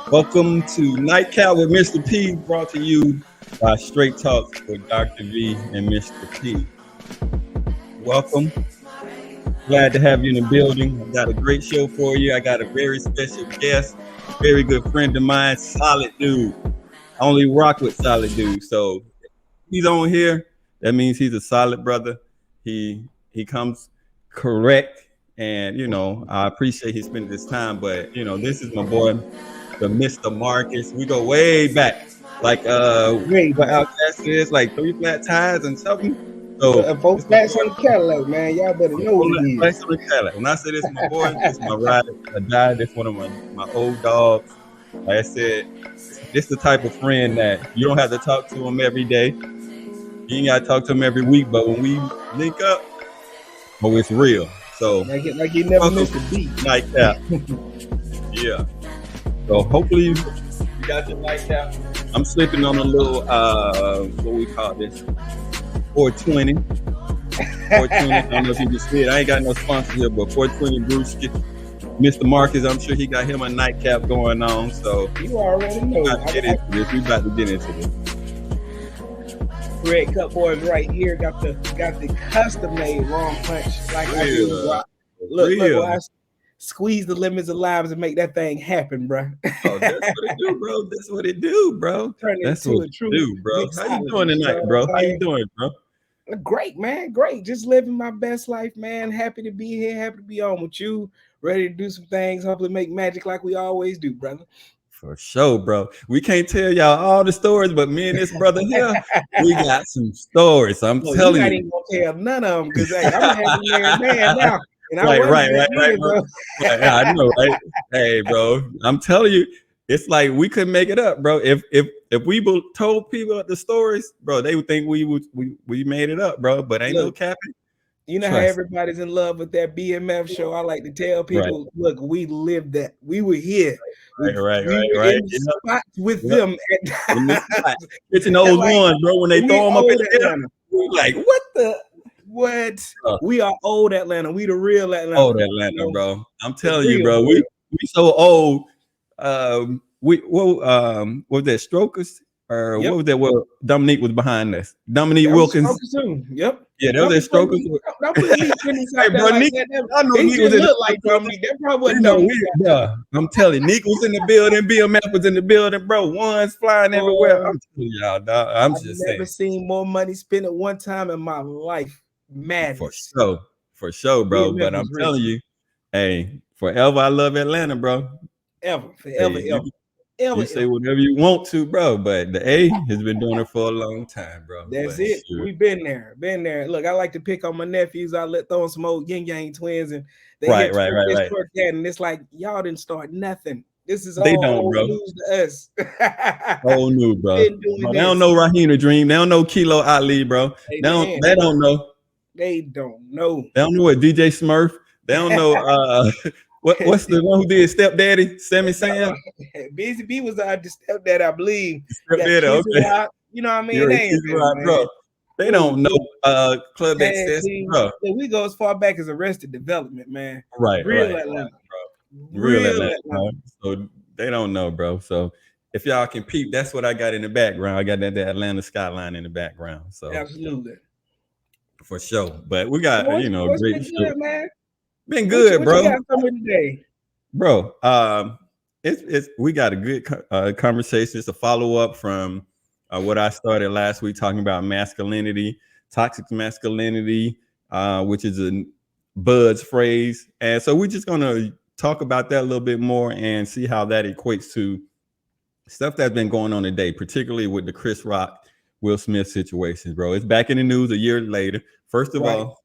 Welcome to Nightcap with Mr. P, brought to you by Straight Talks with Dr. V and Mr. P. Welcome. Glad to have you in the building. I got a great show for you. I got a very special guest, very good friend of mine, solid dude. I only rock with solid dudes. So if he's on here, that means he's a solid brother. He comes correct. And I appreciate he spending this time. But this is my boy, the Mista Marcus. We go way back, like what Outcast is, like three flat tires and something. So Folks flats on the Cadillac, man. Y'all better know what it is. when I say this, my boy, this is my ride or die. This one of my old dogs. Like I said, this the type of friend that you don't have to talk to him every day. You ain't got to talk to him every week, but when we link up, it's real. So like you never missed a beat. Like that. Yeah. So hopefully you got your nightcap. I'm slipping on a little what we call this 420. 420. I don't know if you can see it. I ain't got no sponsor here, but 420 Brewski. Mr. Marcus, I'm sure he got him a nightcap going on. So you already know. We about to get into this. Red Cup boys right here got the custom made long punch. Like I do. Look, I squeeze the limits of lives and make that thing happen, bro. Oh, that's what it do, bro. That's what it do, bro. That's what it do, bro. How you doing tonight, bro? How you doing, bro? Great, man. Great. Just living my best life, man. Happy to be here. Happy to be on with you. Ready to do some things. Hopefully make magic like we always do, brother. For sure, bro. We can't tell y'all all the stories, but me and this brother here, we got some stories. I'm telling you. I ain't gonna tell none of them because I'm a happy married man now. And right, bro. Yeah, I know, right? Hey, bro, I'm telling you, it's like we couldn't make it up, bro. If we told people the stories, bro, they would think we made it up, bro. But ain't no capping. You know how everybody's in love with that BMF show. I like to tell people, look, we lived that. We were here. Right. In the spot with them at times. It's an old one, bro. When they throw them up in the air, we're like, what? We are old Atlanta. We the real Atlanta. Old Atlanta, bro. I'm telling you, bro. We so old. What was that? Strokers? Or what was that? Well, Dominique was behind us. Dominique Wilkins. Yep. Yeah, that was that Strokers. Don't put Nick Hey, bro, Nick. I know Nick was in look like Dominique. That probably wasn't Dominique. I'm telling you, Nick was in the building. BMF was in the building, bro. Ones flying everywhere. I'm telling y'all, dog. I've never seen more money spent at one time in my life. Madness. For sure, bro. But I'm telling you, hey, forever I love Atlanta, bro. Forever. You say whatever you want to, bro, but the A has been doing it for a long time, bro. That's it. Sure. We've been there. Look, I like to pick on my nephews. I let throw some old yin yang twins, and they right. And it's like y'all didn't start nothing. This is all old news to us. Old news, bro. They don't know Raheem the Dream. They don't know Kilo Ali, bro. They don't know. They don't know. They don't know what DJ Smurf. They don't know. What's the one who did Stepdaddy? Sammy Sam? Busy B was the stepdaddy, I believe. Stepdaddy, okay. You know what I mean? Bro. They don't know Club Access, bro. We go as far back as Arrested Development, man. Right, Real Atlanta, bro. Real Atlanta. So they don't know, bro. So if y'all can peep, that's what I got in the background. I got that Atlanta skyline in the background. So absolutely. For sure. But we got, great shit, man. Been good, bro. What you got for me today? Bro, we got a good conversation. It's a follow-up from what I started last week talking about masculinity, toxic masculinity, which is a Bud's phrase. And so we're just gonna talk about that a little bit more and see how that equates to stuff that's been going on today, particularly with the Chris Rock, Will Smith situation, bro. It's back in the news a year later. First of all,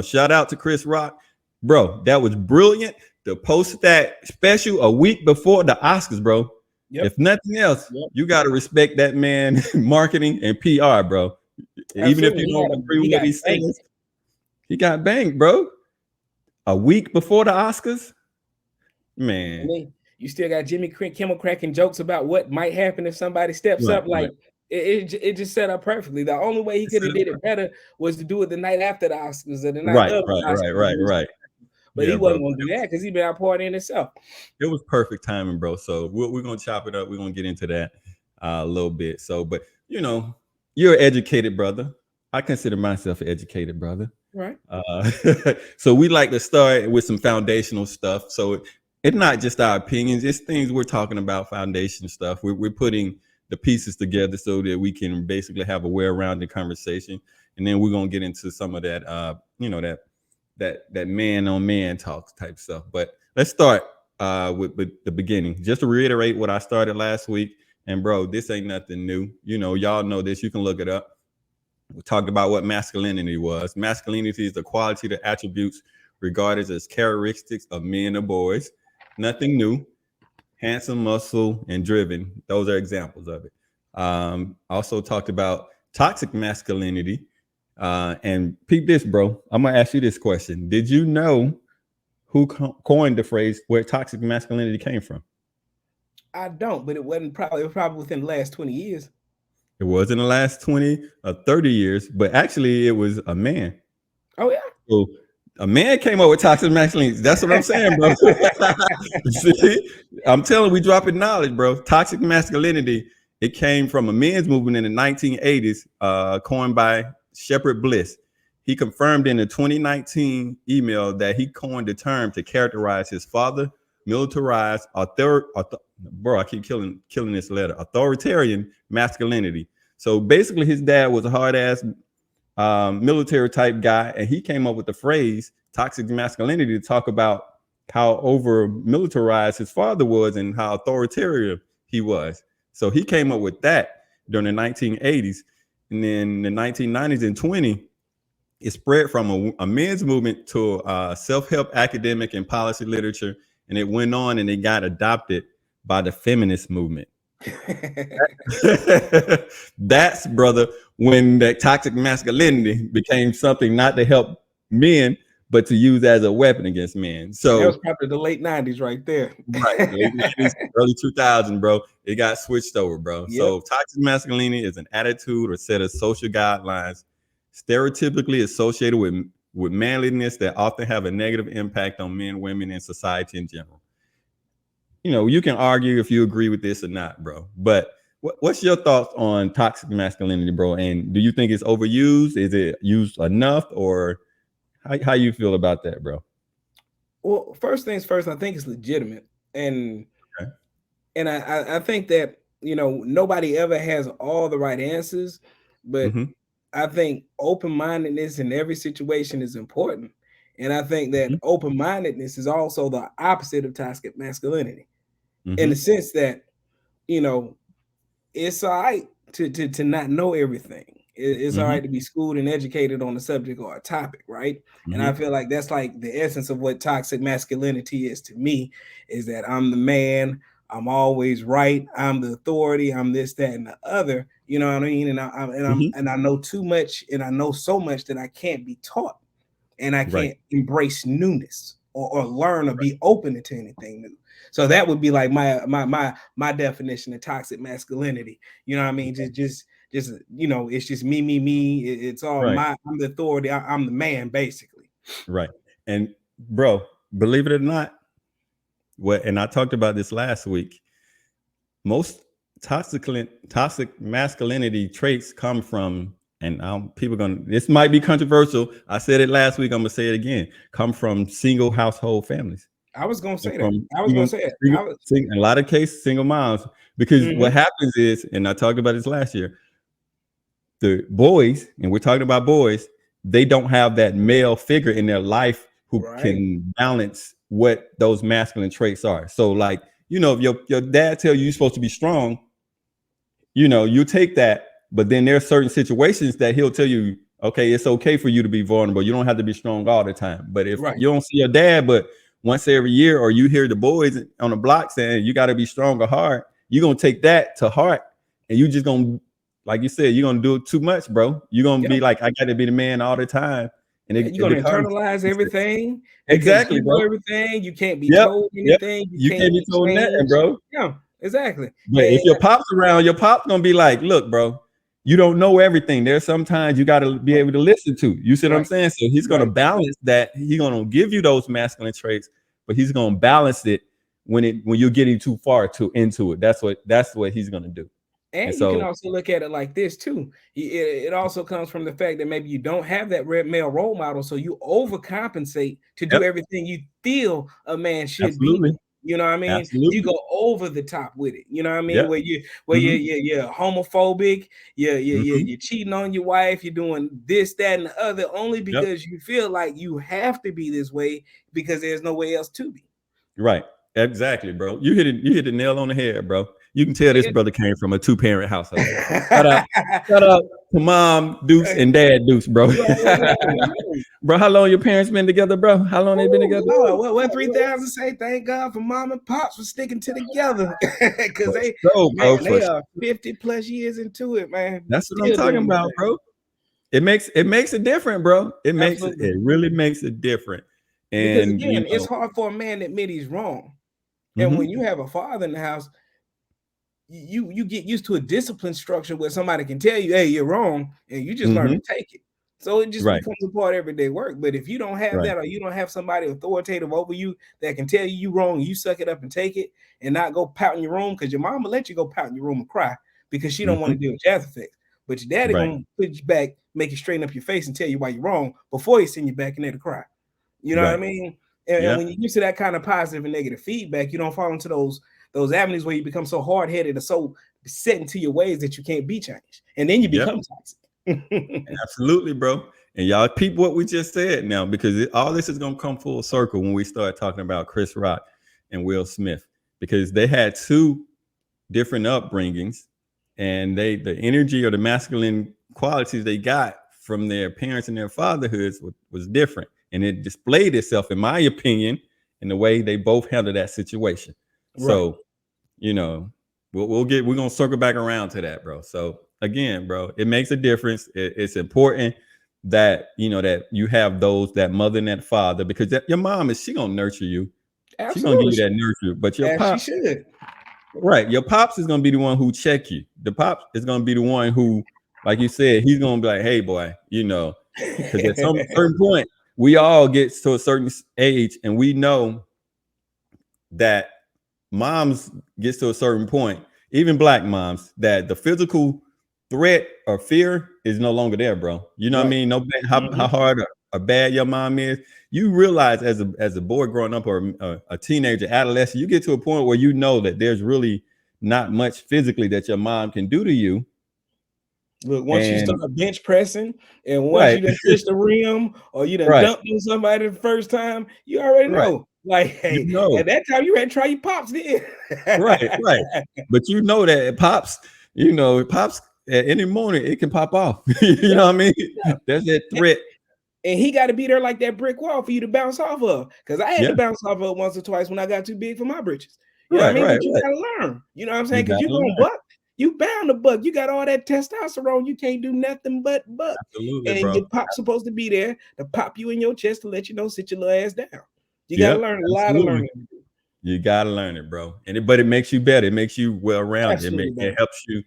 shout out to Chris Rock. Bro, that was brilliant to post that special a week before the Oscars, bro. Yep. If nothing else, you got to respect that man marketing and PR, bro. Absolutely. Even if you don't agree with what he's saying, he got banged, bro. A week before the Oscars, man. You still got Jimmy Kimmel cracking jokes about what might happen if somebody steps up. Like it just set up perfectly. The only way he could have did it better was to do it the night after the Oscars or the night of the Oscars. Right. But he wasn't gonna do that because he been out partying himself. It was perfect timing, bro. So we're gonna chop it up. We're gonna get into that a little bit. So, but you're an educated brother. I consider myself an educated brother. Right. So we like to start with some foundational stuff. So it's not just our opinions; it's things we're talking about, foundation stuff. We're putting the pieces together so that we can basically have a well-rounded conversation, and then we're gonna get into some of that, that man on man talk type stuff. But let's start with the beginning. Just to reiterate what I started last week, and bro, this ain't nothing new. Y'all know this. You can look it up. We talked about what masculinity was. Masculinity is the quality, the attributes regarded as characteristics of men or boys. Nothing new. Handsome, muscle, and driven. Those are examples of it. Also talked about toxic masculinity. And peep this, bro. I'm going to ask you this question. Did you know who coined the phrase where toxic masculinity came from? I don't, but it was probably within the last 20 years. It was in the last 20 or 30 years, but actually it was a man. Oh, yeah. So a man came up with toxic masculinity. That's what I'm saying, bro. See, I'm telling you, we dropping knowledge, bro. Toxic masculinity, it came from a men's movement in the 1980s, coined by Shepard Bliss. He confirmed in a 2019 email that he coined the term to characterize his father, militarized bro, I keep killing this letter. Authoritarian masculinity. So basically, his dad was a hard ass military type guy, and he came up with the phrase toxic masculinity to talk about how over militarized his father was and how authoritarian he was. So he came up with that during the 1980s, and then the 1990s and 20, it spread from a men's movement to self-help academic and policy literature, and it went on and it got adopted by the feminist movement. That's, brother, when that toxic masculinity became something not to help men, but to use as a weapon against men. So that was probably the late 90s right there. Right, late 90s, early 2000s, bro. It got switched over, bro. Yep. So toxic masculinity is an attitude or set of social guidelines stereotypically associated with manliness that often have a negative impact on men, women, and society in general. You can argue if you agree with this or not, bro. But what's your thoughts on toxic masculinity, bro? And do you think it's overused? Is it used enough? Or how you feel about that, bro? Well, first things first, I think it's legitimate. And I think that, nobody ever has all the right answers. But I think open-mindedness in every situation is important. And I think that open-mindedness is also the opposite of toxic masculinity. In the sense that, it's all right to not know everything. It's all right to be schooled and educated on a subject or a topic, right? And I feel like that's like the essence of what toxic masculinity is to me, is that I'm the man, I'm always right, I'm the authority, I'm this, that, and the other. You know what I mean? And I know too much, and I know so much that I can't be taught, and I can't embrace newness or learn or be open to anything new. So that would be like my definition of toxic masculinity. You know what I mean? Just it's just me. It's all I'm the authority. I'm the man, basically. Right. And bro, believe it or not, and I talked about this last week, most toxic masculinity traits come from, and this might be controversial. I said it last week. I'm gonna say it again. Come from single household families. I was gonna say that. In a lot of cases, single moms. Because what happens is, and I talked about this last year, the boys, and we're talking about boys, they don't have that male figure in their life who can balance what those masculine traits are. So, like, if your dad tells you you're supposed to be strong, you take that. But then there are certain situations that he'll tell you, okay, it's okay for you to be vulnerable. You don't have to be strong all the time. But if you don't see your dad, but once every year, or you hear the boys on the block saying you got to be strong or hard, you're going to take that to heart. And you just going to, like you said, you're going to do it too much, bro. You're going to be like, I got to be the man all the time. And you're going to internalize everything. Exactly, bro. Everything. You can't be told anything. You can't be told nothing, bro. Yeah, exactly. But if your pop's around, your pop's going to be like, look, bro, you don't know everything. There's sometimes you got to be able to listen to. You see what I'm Right. saying? So he's going to Right. balance that. He's going to give you those masculine traits, but he's going to balance it when you're getting too far into it. That's what he's going to do. And And you can so, also look at it like this too. It also comes from the fact that maybe you don't have that red male role model, so you overcompensate to do yep, everything you feel a man should be absolutely, doing. You know what I mean? You absolutely, go over the top with it. You know what I mean? yep, Where hmm you're homophobic, hmm you're cheating on your wife, you're doing this, that, and the other, only yep, because you feel like you have to be this way because there's no way else to be. right, exactly, bro. You hit the nail on the head, bro. You can tell this brother came from a 2-parent household. Shout out, shout out to mom Deuce and dad Deuce, bro. Right. Bro, how long your parents been together, bro? How long they been Oh together? Lord, what 3,000 say? Thank God for mom and pops for sticking to together, because For they, sure, bro. man, For they sure. are 50 plus years into it, man. That's what I'm Still talking doing the about, thing. bro. It makes it different, bro. Absolutely, It really makes it different. because And again, it's hard for a man to admit he's wrong, and when mhm, you have a father in the house, you get used to a discipline structure where somebody can tell you, hey, you're wrong, and you just learn mhm, to take it. So it just right, becomes a part of everyday work. But if you don't have right, that, or you don't have somebody authoritative over you that can tell you you wrong, you suck it up and take it, and not go pout in your room, because your mom will let you go pout in your room and cry because she don't want mhm, to deal with your after effects. But your daddy right, gonna put you back, make you straighten up your face, and tell you why you're wrong before he send you back in there to cry. You know what I right. mean? And Yeah, when you get to that kind of positive and negative feedback, you don't fall into those avenues where you become so hard headed or so set into your ways that you can't be changed, and then you yep, become toxic. absolutely, bro. And y'all peep what we just said now, because all this is gonna come full circle when we start talking about Chris Rock and Will Smith, because they had two different upbringings, and the energy or the masculine qualities they got from their parents and their fatherhoods was different, and it displayed itself, in my opinion, in the way they both handled that situation. Right. So, you know, we're gonna circle back around to that, bro. So again, bro, it makes a difference. It's important that that you have those, that mother and that father, because your mom she gonna nurture you, she gonna give Absolutely, you that nurture, but your as she pops, should. right, your pops is gonna be the one who check you. The pops is gonna be the one who, like you said, he's gonna be like, hey boy, because at some certain point, we all get to a certain age, and we know that moms gets to a certain point, even black moms, that the physical threat or fear is no longer there, bro. You know what I Right. mean? No matter how Mhm. hard or bad your mom is, you realize as a boy growing up, or a teenager, adolescent, you get to a point where you know that there's really not much physically that your mom can do to you. Look, once you start And bench pressing, and once right, you done pushed the rim, or you done right, dumped on somebody the first time, you already right. know. Like, You hey, know, at that time you had to try your pops then. right, right. But you know that it pops, pops at any moment it can pop off. You Yeah, know what I mean? yeah. There's that threat. And he got to be there like that brick wall for you to bounce off of. Because I had Yeah. to bounce off of once or twice when I got too big for my britches. You know what I Right, mean? right, But you right. got to learn. You know what I'm You saying? Because gotta you going to learn. buck. You bound to buck. You got all that testosterone. You can't do nothing but buck. Absolutely, And bro. your pop's supposed to be there to pop you in your chest to let you know, sit your little ass down. You got to Yep, learn a lot of absolutely. learning. You gotta learn it, bro. But it makes you better. It makes you well rounded. Absolutely It better. helps you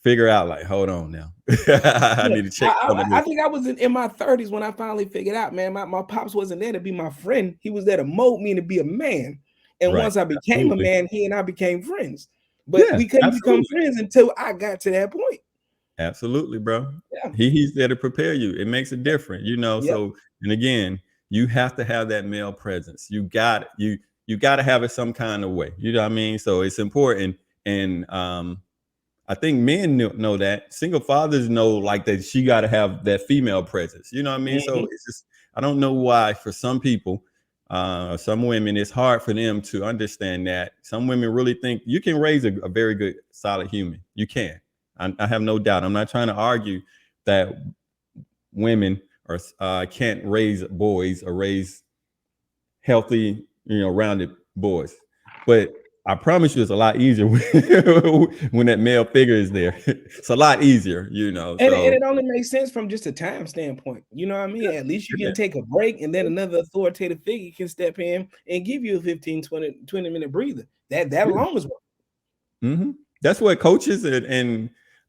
figure out, like, hold on now. I Yeah, need to check some of I this. think I was in my 30s when I finally figured out, man, my pops wasn't there to be my friend. He was there to mold me to be a man. And Right. once I became a Absolutely. man, he and I became friends. But Yeah, we couldn't become absolutely. friends until I got to that point. Absolutely, bro. Yeah. He's there to prepare you. It makes it different, Yep. So, and again, you have to have that male presence. You got to have it some kind of way. You know what I mean? So it's important. And I think men know that. Single fathers know, like, that she got to have that female presence. You know what I mean? So Mhm. it's just, I don't know why for some people, some women, it's hard for them to understand that. Some women really think you can raise a very good, solid human. You can. I have no doubt. I'm not trying to argue that women can't raise boys or raise healthy, rounded boys. But I promise you, it's a lot easier when that male figure is there. It's a lot easier, And So it only makes sense from just a time standpoint. You know what I mean? At least you yeah, can take a break, and then another authoritative figure can step in and give you a 15, 20 minute breather. That yeah. alone is worth. hmm That's what coaches and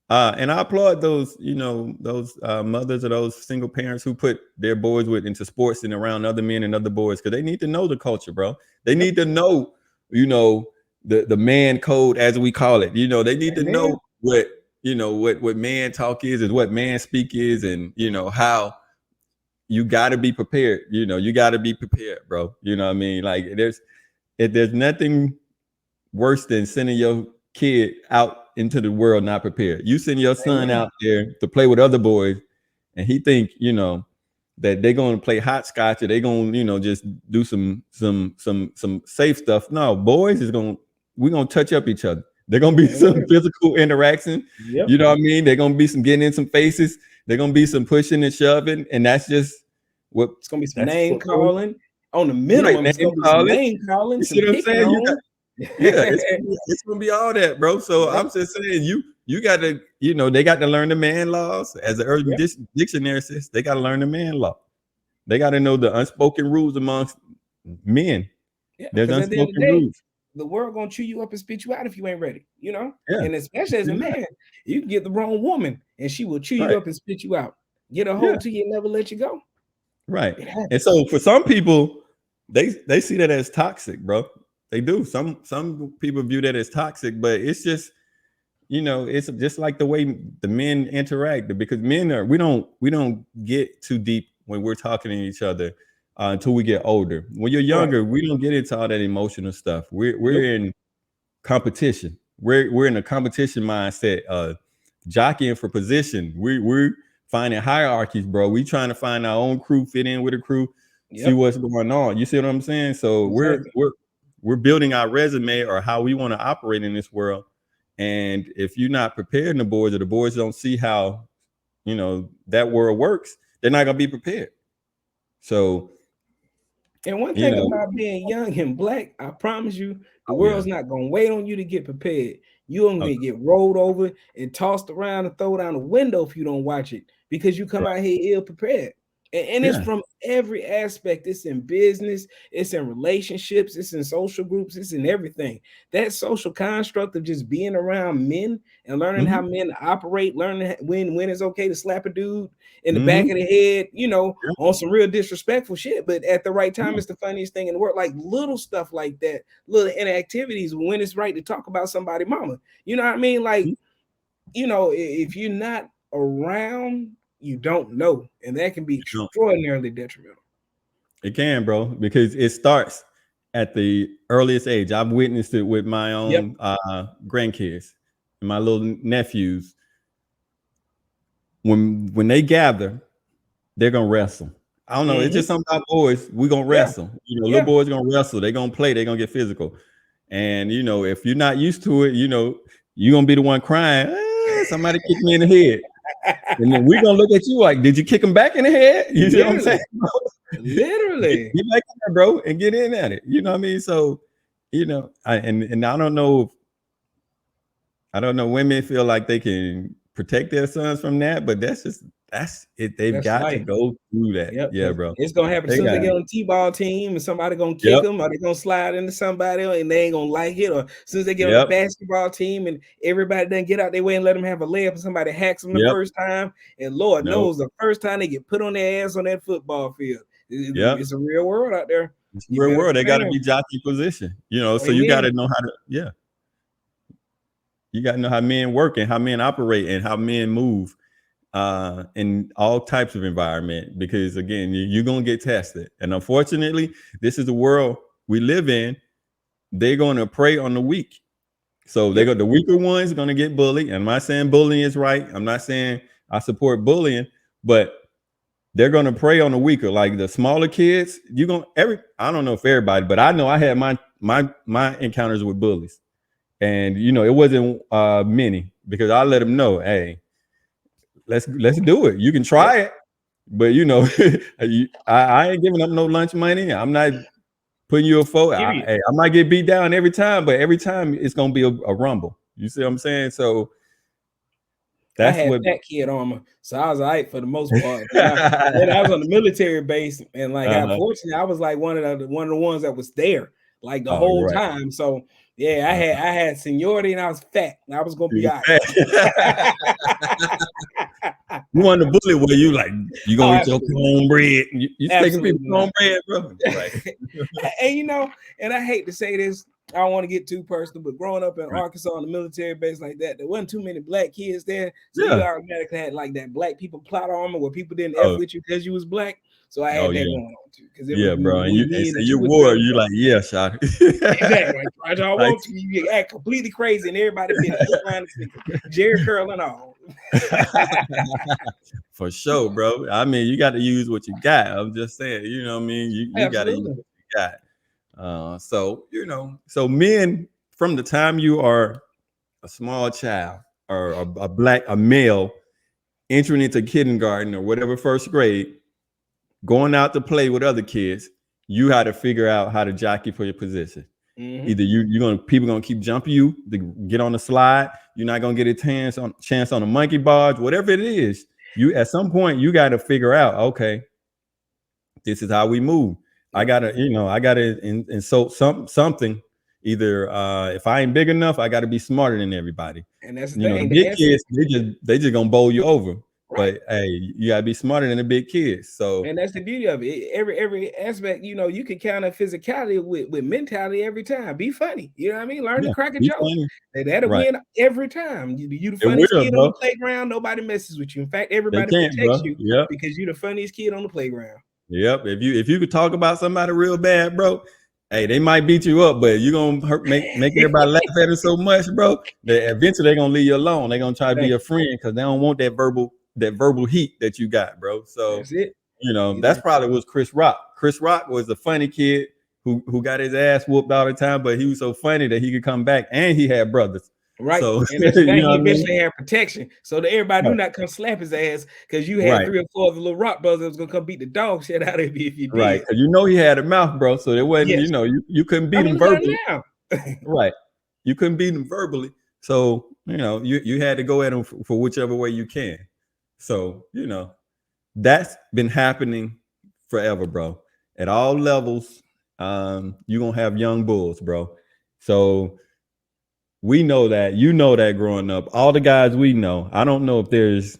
And I applaud those, those mothers or those single parents who put their boys into sports and around other men and other boys, because they need to know the culture, bro. They Yep. need to know, the man code, as we call it. They need to know what man talk is what man speak is, and how you got to be prepared. You got to be prepared, bro. You know what I mean? Like there's nothing worse than sending your kid out into the world not prepared. You send your son out there to play with other boys, and he think that they're going to play hopscotch, or they're going to just do some safe stuff. No, boys we're going to touch up each other. They're going to be some physical interaction. Yep. You know what I mean? They're going to be some getting in some faces. They're going to be some pushing and shoving, and that's just what it's going to be some name calling on the minimum. Right, it's going to be some name calling. You see what I'm saying? It's gonna be all that, bro. So I'm just saying, you got to, they got to learn the man laws, as the Urban Dictionary says. They got to learn the man law. They got to know the unspoken rules amongst men. Yeah, there's unspoken rules. The world gonna chew you up and spit you out if you ain't ready. And especially as a man, you can get the wrong woman and she will chew you up and spit you out. Get a hold to you and never let you go. Right. And so for some people, they see that as toxic, bro. They do. Some people view that as toxic, but it's just, it's just like the way the men interact, because men we don't get too deep when we're talking to each other until we get older. When you're younger, we don't get into all that emotional stuff. We're in competition. We're in a competition mindset, jockeying for position. We're finding hierarchies, bro. We trying to find our own crew, fit in with a crew, see what's going on. You see what I'm saying? So we're building our resume, or how we want to operate in this world. And if you're not prepared in the boys, or the boys don't see how, that world works, they're not going to be prepared. So, and one thing about being young and black, I promise you, the world's not going to wait on you to get prepared. You're going to get rolled over and tossed around and thrown down the window if you don't watch it, because you come out here ill prepared. And it's from every aspect. It's in business, it's in relationships, it's in social groups, it's in everything. That social construct of just being around men and learning how men operate, learning when it's okay to slap a dude in the back of the head, on some real disrespectful shit. But at the right time, it's the funniest thing in the world. Like little stuff like that, little inactivities when it's right to talk about somebody's mama. You know what I mean? Like, if you're not around, you don't know, and that can be extraordinarily detrimental. It can, bro, because it starts at the earliest age. I've witnessed it with my own grandkids and my little nephews. When they gather, they're gonna wrestle. I don't know. It's just something about boys. We're gonna wrestle. Little boys gonna wrestle. They're gonna play. They're gonna get physical. And if you're not used to it, you're gonna be the one crying. Somebody kicked me in the head. And then we're gonna look at you like, did you kick him back in the head? You see what I'm saying? Literally. Get back in there, bro, and get in at it. You know what I mean? So, I don't know women feel like they can protect their sons from that, but that's it. They've got to go through that. Yeah, bro. It's gonna happen as soon as they get on the T-ball team, and somebody gonna kick them, or they gonna slide into somebody, and they ain't gonna like it. Or as soon as they get on the basketball team, and everybody doesn't get out their way and let them have a layup, and somebody hacks them the first time, and Lord knows the first time they get put on their ass on that football field. It's a real world out there. It's a real world. They got to be jockey position. So you got to know how to. You got to know how men work and how men operate and how men move. In all types of environment, because again, you're gonna get tested, and unfortunately, this is the world we live in. They're going to prey on the weak, so the weaker ones are going to get bullied. And I'm not saying bullying is right. I'm not saying I support bullying, but they're going to prey on the weaker, like the smaller kids. I don't know if everybody, but I know I had my encounters with bullies, and it wasn't many, because I let them know, hey, let's do it. You can try it, but I ain't giving up no lunch money. I'm not putting you a photo. I might get beat down every time, but every time it's gonna be a rumble. You see what I'm saying? So that's what that kid armor, so I was all right for the most part. I was on the military base, and unfortunately, I was like one of the ones that was there like the whole time. So Yeah, I had seniority and I was fat. I was gonna be all right. You want the bullet where you like you gonna eat your Absolutely. cornbread? You taking people Absolutely not. cornbread, bro? Right. And and I hate to say this, I don't want to get too personal, but growing up in Right. Arkansas on the military base like that, there wasn't too many black kids there. So you Yeah. automatically had like that black people plot armor where people didn't F Oh. with you because you was black. So I Oh had that yeah. going on too. Because it Yeah, bro. And was you me and say the you two or three wore, other you brothers. like, yeah, shot. Exactly. Right, y'all Like, want to you act completely crazy and everybody fit it. Hook, line, and sinker. Jerry curl and all. for sure, bro. I mean, you got to use what you got. I'm just saying, you know what I mean? You got to use Absolutely. what you got. So, so men, from the time you are a small child or a male entering into kindergarten or whatever first grade, going out to play with other kids, you had to figure out how to jockey for your position. Mm-hmm. Either people gonna keep jumping you to get on the slide. You're not gonna get a chance on a monkey bars, whatever it is. You at some point you got to figure out, okay, this is how we move. Yep. I gotta insult something. Either if I ain't big enough, I gotta be smarter than everybody. And that's the The thing. The big essence, kids, they just gonna bowl you over. right. But hey, you gotta be smarter than the big kids. So And that's the beauty of it. Every aspect, you can counter physicality with mentality every time. Be funny. You know what I mean? Learn to yeah, crack a be joke. funny. That'll Right. win every time. You the It funniest will, kid on the bro. playground. Nobody messes with you. In fact, They everybody can't, protects bro. you Yep. because you're the funniest kid on the playground. Yep. If you could talk about somebody real bad, bro, hey, they might beat you up, but you gonna make everybody laugh at it so much, bro, that eventually they're gonna leave you alone. They're gonna try to be Thank a you. friend because they don't want that verbal heat that you got, bro. So That's it. that's probably was Chris Rock. Chris Rock was a funny kid who got his ass whooped all the time, but he was so funny that he could come back and he had brothers. Right. So And that's the you thing. know He what I mean? eventually had protection. So that everybody do Right. not come slap his ass because you had Right. 3 or 4 of the little rock brothers that was gonna come beat the dog shit out of you if you Right. did. Because he had a mouth, bro. So it wasn't, Yes. you couldn't I beat mean, him look at him verbally. now. Right. You couldn't beat him verbally. So, you had to go at him for whichever way you can. So, that's been happening forever, bro. At all levels, you're going to have young bulls, bro. So we know that, that growing up, all the guys we know, I don't know if there's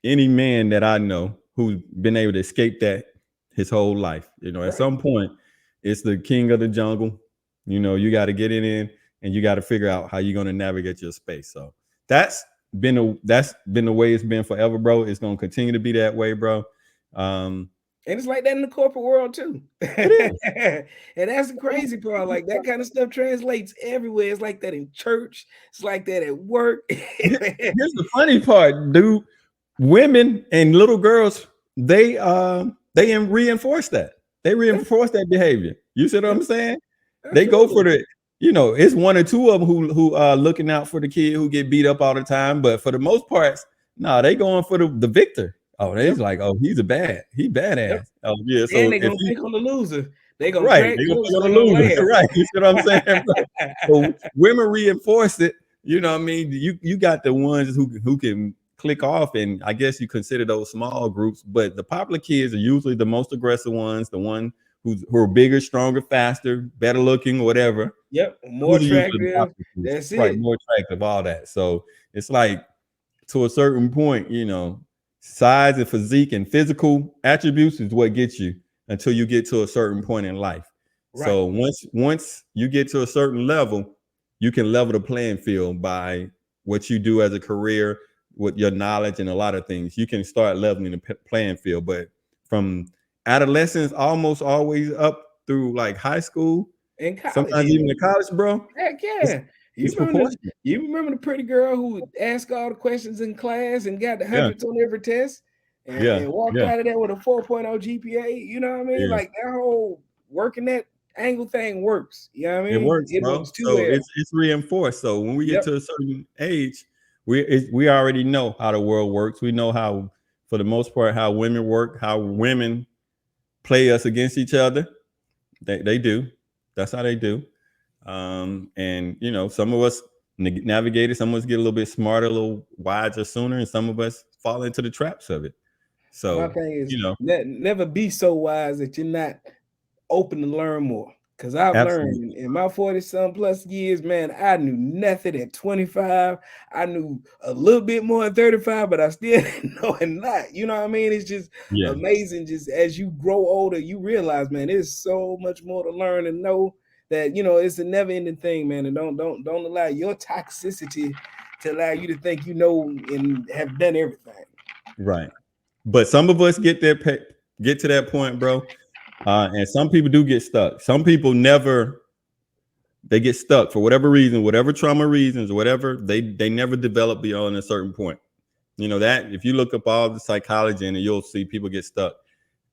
any man that I know who's been able to escape that his whole life. At Right. some point, it's the king of the jungle. You got to get it in and you got to figure out how you're going to navigate your space. So that's been the way it's been forever, bro. It's going to continue to be that way, bro. And it's like that in the corporate world too. It is. And that's the crazy part. Like that kind of stuff translates everywhere. It's like that in church. It's like that at work. Here's the funny part, dude. Women and little girls, they reinforce that. They Yeah, reinforce that behavior. You see what yeah, I'm saying? They go absolutely. for it's 1 or 2 of them who are looking out for the kid who get beat up all the time. But for the most parts, no, they going for the victor. Oh, they Yep, like, oh, he yep. badass. Oh yeah. And So they're if gonna pick on the loser. They're gonna right, crack they gonna jokes pick and on they're the gonna loser. Right. You see what I'm saying, laugh. bro? So women reinforce it. You know what I mean? You got the ones who can click off, and I guess you consider those small groups, but the popular kids are usually the most aggressive ones, the one who are bigger, stronger, faster, better looking, whatever. Yep, more Those are usually the attractive. popular kids. That's Right, it. more attractive, all that. So it's like to a certain point, size and physique and physical attributes is what gets you until you get to a certain point in life. Right. So once you get to a certain level, you can level the playing field by what you do as a career, with your knowledge and a lot of things. You can start leveling the playing field. But from adolescence, almost always up through like high school, In college, sometimes even even. to college, bro, Heck it's yeah. You it's remember the proportional. you remember the pretty girl who asked all the questions in class and got the Yeah, hundreds on every test yeah, and walked yeah, out of there with a 4.0 GPA? You know what I mean? yeah. Like that whole working that angle thing works. You know what I It mean? works, It bro. works too So well. it's reinforced. So when we get Yep. to a certain age, we already know how the world works. We know how, for the most part, how women work, how women play us against each other. They do. That's how they do. And some of us navigate it. Some of us get a little bit smarter, a little wiser sooner, and some of us fall into the traps of it. My So thing is you know, never be so wise that you're not open to learn more. Because I've Absolutely. learned in my 40-some plus years, man, I knew nothing at 25. I knew a little bit more at 35, but I still didn't know a lot. You know what I mean? It's just Yeah. amazing. Just as you grow older, you realize, man, there's so much more to learn and know that, it's a never-ending thing, man. And don't allow your toxicity to allow you to think you know and have done everything. Right. But some of us get to that point, bro. And some people do get stuck. Some people never, they get stuck for whatever reason, whatever trauma reasons, whatever, they never develop beyond a certain point. That if you look up all the psychology and you'll see people get stuck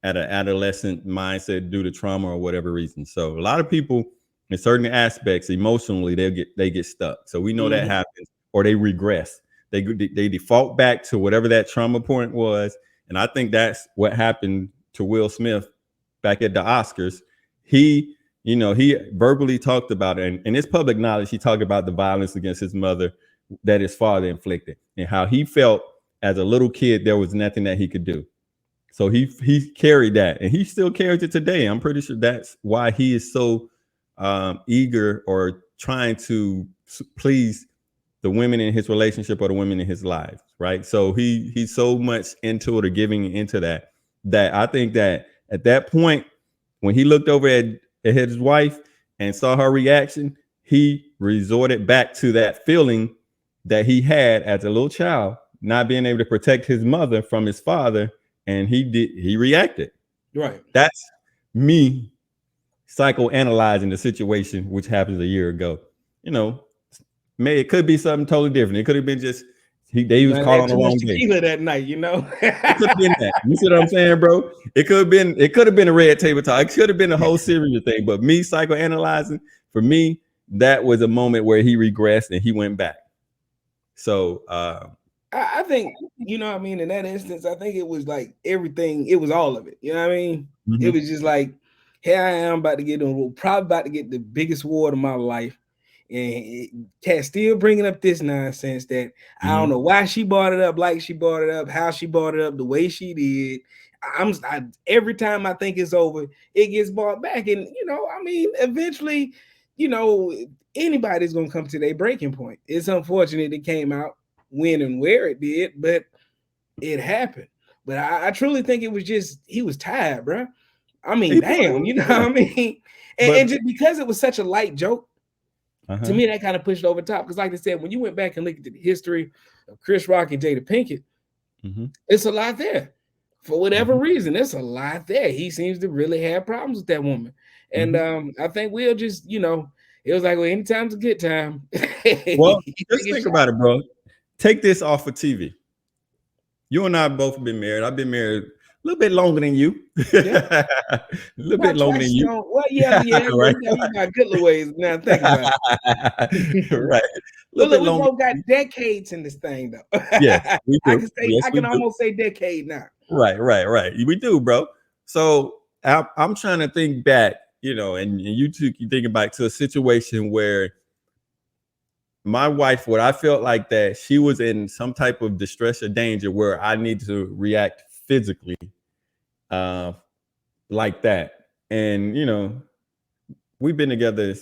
at an adolescent mindset due to trauma or whatever reason. So a lot of people in certain aspects emotionally they get stuck. So we know that happens, or they regress. They default back to whatever that trauma point was. And I think that's what happened to Will Smith back at the Oscars. He verbally talked about it, and in his public knowledge, he talked about the violence against his mother that his father inflicted, and how he felt as a little kid there was nothing that he could do. So he carried that, and he still carries it today. I'm pretty sure that's why he is so eager or trying to please the women in his relationship or the women in his life, right? So he's so much into it or giving into that I think that at that point when he looked over at his wife and saw her reaction, he resorted back to that feeling that he had as a little child, not being able to protect his mother from his father, and he reacted. Right. That's me psychoanalyzing the situation, which happens a year ago. It could be something totally different. It could have been just they was caught on the wrong day. Tequila that night, It could have been that. You see what I'm saying, bro? It could have been a red table talk. It could have been a whole series of things. But me psychoanalyzing, for me, that was a moment where he regressed and he went back. So I think, in that instance, I think it was like everything, it was all of it. You know what I mean? It was just like, here I am probably about to get the biggest award of my life. And Cat still bringing up this nonsense that I don't know why she brought it up, like she brought it up, how she brought it up, the way she did. Every time I think it's over, it gets brought back. And, eventually, anybody's going to come to their breaking point. It's unfortunate it came out when and where it did, but it happened. But I truly think it was just, he was tired, bro. I mean, damn, you know what I mean? And just because it was such a light joke, to me, that kind of pushed over top. Because like I said, when you went back and looked at the history of Chris Rock and Jada Pinkett, it's a lot there. For whatever reason, it's a lot there. He seems to really have problems with that woman. And I think we'll just, it was like, well, anytime's a good time. Well, just think about it, bro. Take this off of TV. You and I both been married. I've been married a little bit longer than you. Yeah. A little bit longer than you. Well, yeah, right. You got good little ways now. Think about it. Right. But look, we both got decades in this thing, though. Yes, we do. I can almost say decade now. Right. We do, bro. So I'm trying to think back, and you two can think back to a situation where my wife, what I felt like that she was in some type of distress or danger where I need to react physically like that. And, we've been together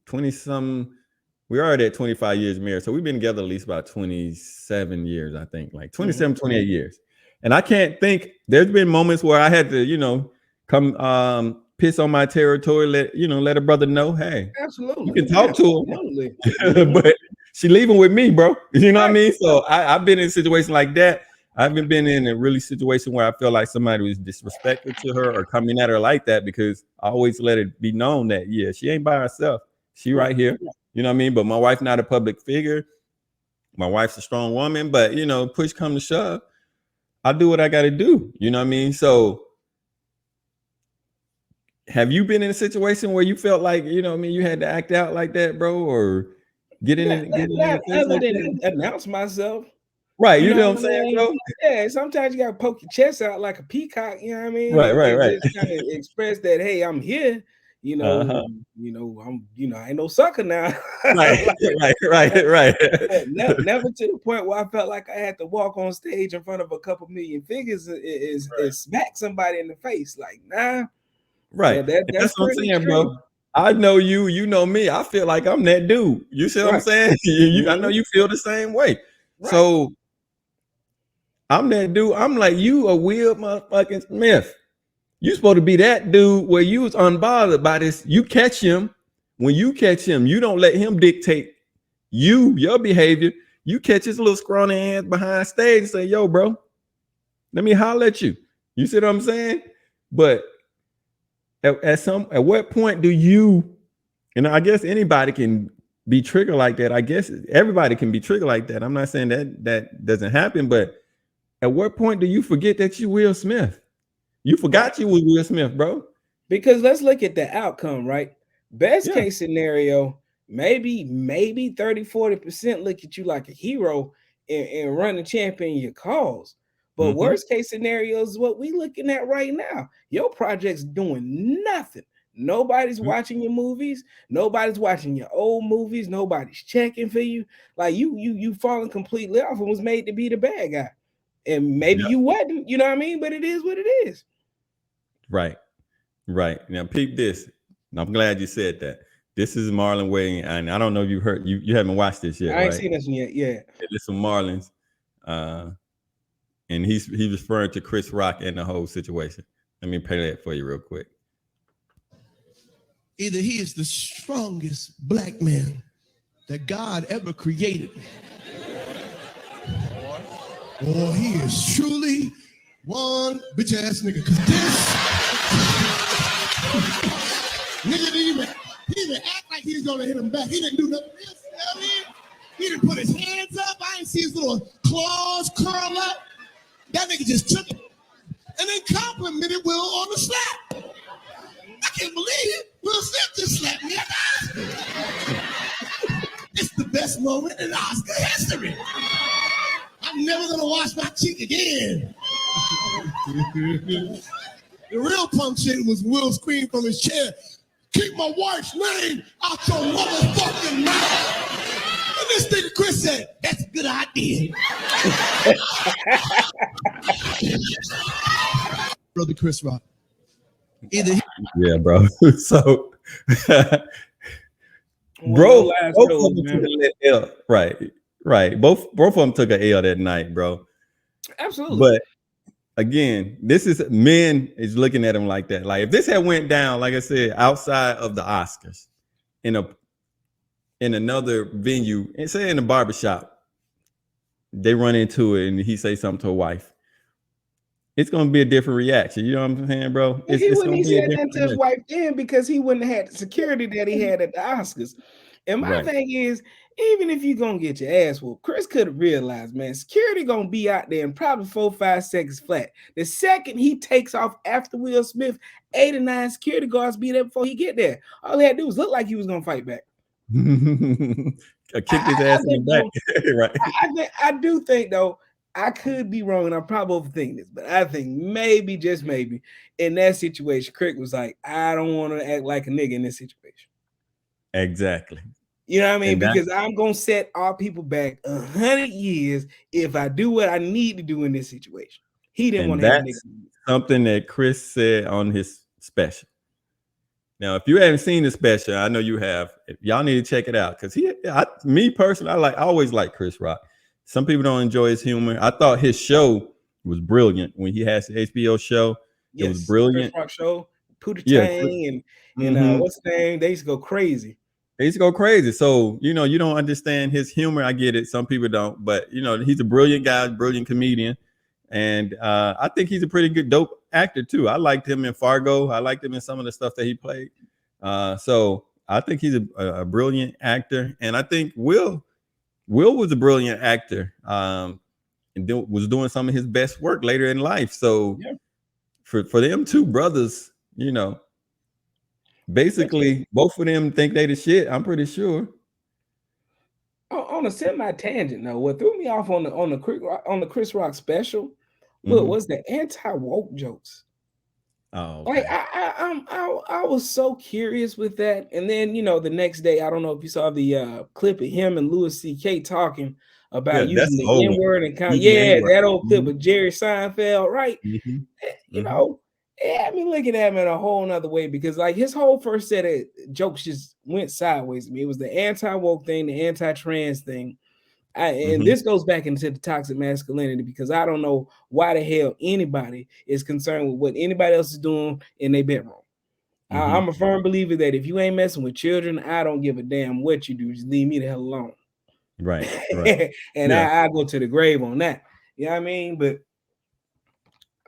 20 some, we're already at 25 years married. So we've been together at least about 27 years, I think, like 27, 28 years. And I can't think, there's been moments where I had to, come piss on my territory, let a brother know, hey, absolutely, you can talk to him, but she leaving with me, bro. You know what I mean? So I've been in a situation like that. I haven't been in a really situation where I feel like somebody was disrespectful to her or coming at her like that, because I always let it be known that, yeah, she ain't by herself. She right here. You know what I mean? But my wife not a public figure. My wife's a strong woman, but, push come to shove, I do what I got to do. You know what I mean? So have you been in a situation where you felt like, you had to act out like that, bro, or get in other than announce myself? Right, you know what I'm saying, bro? Yeah, sometimes you gotta poke your chest out like a peacock, you know what I mean? Right. Just kind of express that, hey, I'm here. I'm, I ain't no sucker now. Right. Never to the point where I felt like I had to walk on stage in front of a couple million figures is smack somebody in the face. Like, nah. Right. And That's that's what I'm pretty saying, bro. extreme. I know you, you know me. I feel like I'm that dude. You see what I'm Right. saying? I know you feel the same way. Right. So I'm that dude. I'm like, you a Will motherfucking Smith. You supposed to be that dude where you was unbothered by this. You catch him. When you catch him, you don't let him dictate your behavior. You catch his little scrawny ass behind stage and say, yo, bro, let me holler at you. You see what I'm saying? But at what point do you, and I guess anybody can be triggered like that. I guess everybody can be triggered like that. I'm not saying that doesn't happen, but at what point do you forget that you Will Smith? You Right. forgot you was Will Smith, bro. Because let's look at the outcome, right? Best Yeah. case scenario, maybe 30-40% look at you like a hero and run the champion your cause. But Mm-hmm. worst case scenario is what we looking at right now. Your project's doing nothing. Nobody's watching your movies. Nobody's watching your old movies. Nobody's checking for you. Like you falling completely off and was made to be the bad guy. And maybe Yeah. you wasn't, you know what I mean? But it is what it is. Right. Right. Now peep this. I'm glad you said that. This is Marlon Wayne, and I don't know if you heard you haven't watched this yet, I ain't right? seen this one yet. Yeah. This is Marlon's. And he's referring to Chris Rock and the whole situation. Let me play that for you real quick. Either he is the strongest black man that God ever created, or he is truly one bitch ass nigga. Cause this nigga he didn't act like he was gonna hit him back. He didn't do nothing else. You know what I mean? He didn't put his hands up. I didn't see his little claws curl up. That nigga just took it and then complimented Will on the slap. I can't believe it. Will Smith just slapped me at the Oscar. It's the best moment in Oscar history. I'm never gonna wash my cheek again. The real punk shit was Will scream from his chair, "Keep my wife's name out your motherfucking mouth." And this nigga Chris said, "That's a good idea." Brother Chris Rock. Either Yeah, bro. So Well, bro, no both of shows, them took man. a L. Right. Both of them took an L that night, bro. Absolutely. But again, this is men is looking at him like that. Like if this had went down, like I said, outside of the Oscars, in another venue, and say in a barbershop, they run into it and he say something to a wife. It's gonna be a different reaction. You know what I'm saying, bro? Well, he It's wouldn't gonna he be a said different that to his reaction. wife then because he wouldn't have had the security that he had at the Oscars. And my Right. thing is, even if you're gonna get your ass whooped, Chris could have realized, man, security gonna be out there in probably 4-5 seconds flat. The second he takes off after Will Smith, 8 or 9 security guards be there before he get there. All he had to do was look like he was gonna fight back. Kicked his ass in the back. Right. I do think though, I could be wrong, and I'm probably overthinking this, but I think maybe, just maybe, in that situation, Crick was like, I don't want to act like a nigga in this situation. Exactly. You know what I mean? And that, Because I'm gonna set our people back 100 years if I do what I need to do in this situation. He didn't want and to have a nigga. that's something that Chris said on his special. Now, if you haven't seen the special, I know you have. Y'all need to check it out because me personally, I always like Chris Rock. Some people don't enjoy his humor. I thought his show was brilliant when he has the HBO show. It was brilliant. Chris Rock show, Pootie Yeah. Tang, and what's the name? They used to go crazy. They used to go crazy. So, you don't understand his humor. I get it. Some people don't, but he's a brilliant guy, brilliant comedian. And I think he's a pretty good dope actor too. I liked him in Fargo. I liked him in some of the stuff that he played. So I think he's a brilliant actor. And I think Will was a brilliant actor. And was doing some of his best work later in life. So for them two brothers, basically both of them think they the shit. I'm pretty sure. On a semi tangent though, what threw me off on the Chris Rock special was the anti-woke jokes. Oh, okay. Like I was so curious with that, and then the next day, I don't know if you saw the clip of him and Louis C.K. talking about using the N-word and that old clip of Jerry Seinfeld, right? You know, it had me looking at him in a whole nother way because like his whole first set of jokes just went sideways to me. It was the anti-woke thing, the anti-trans thing. And this goes back into the toxic masculinity because I don't know why the hell anybody is concerned with what anybody else is doing in their bedroom. I'm a firm believer that if you ain't messing with children, I don't give a damn what you do. Just leave me the hell alone. Right. And I go to the grave on that. You know what I mean? But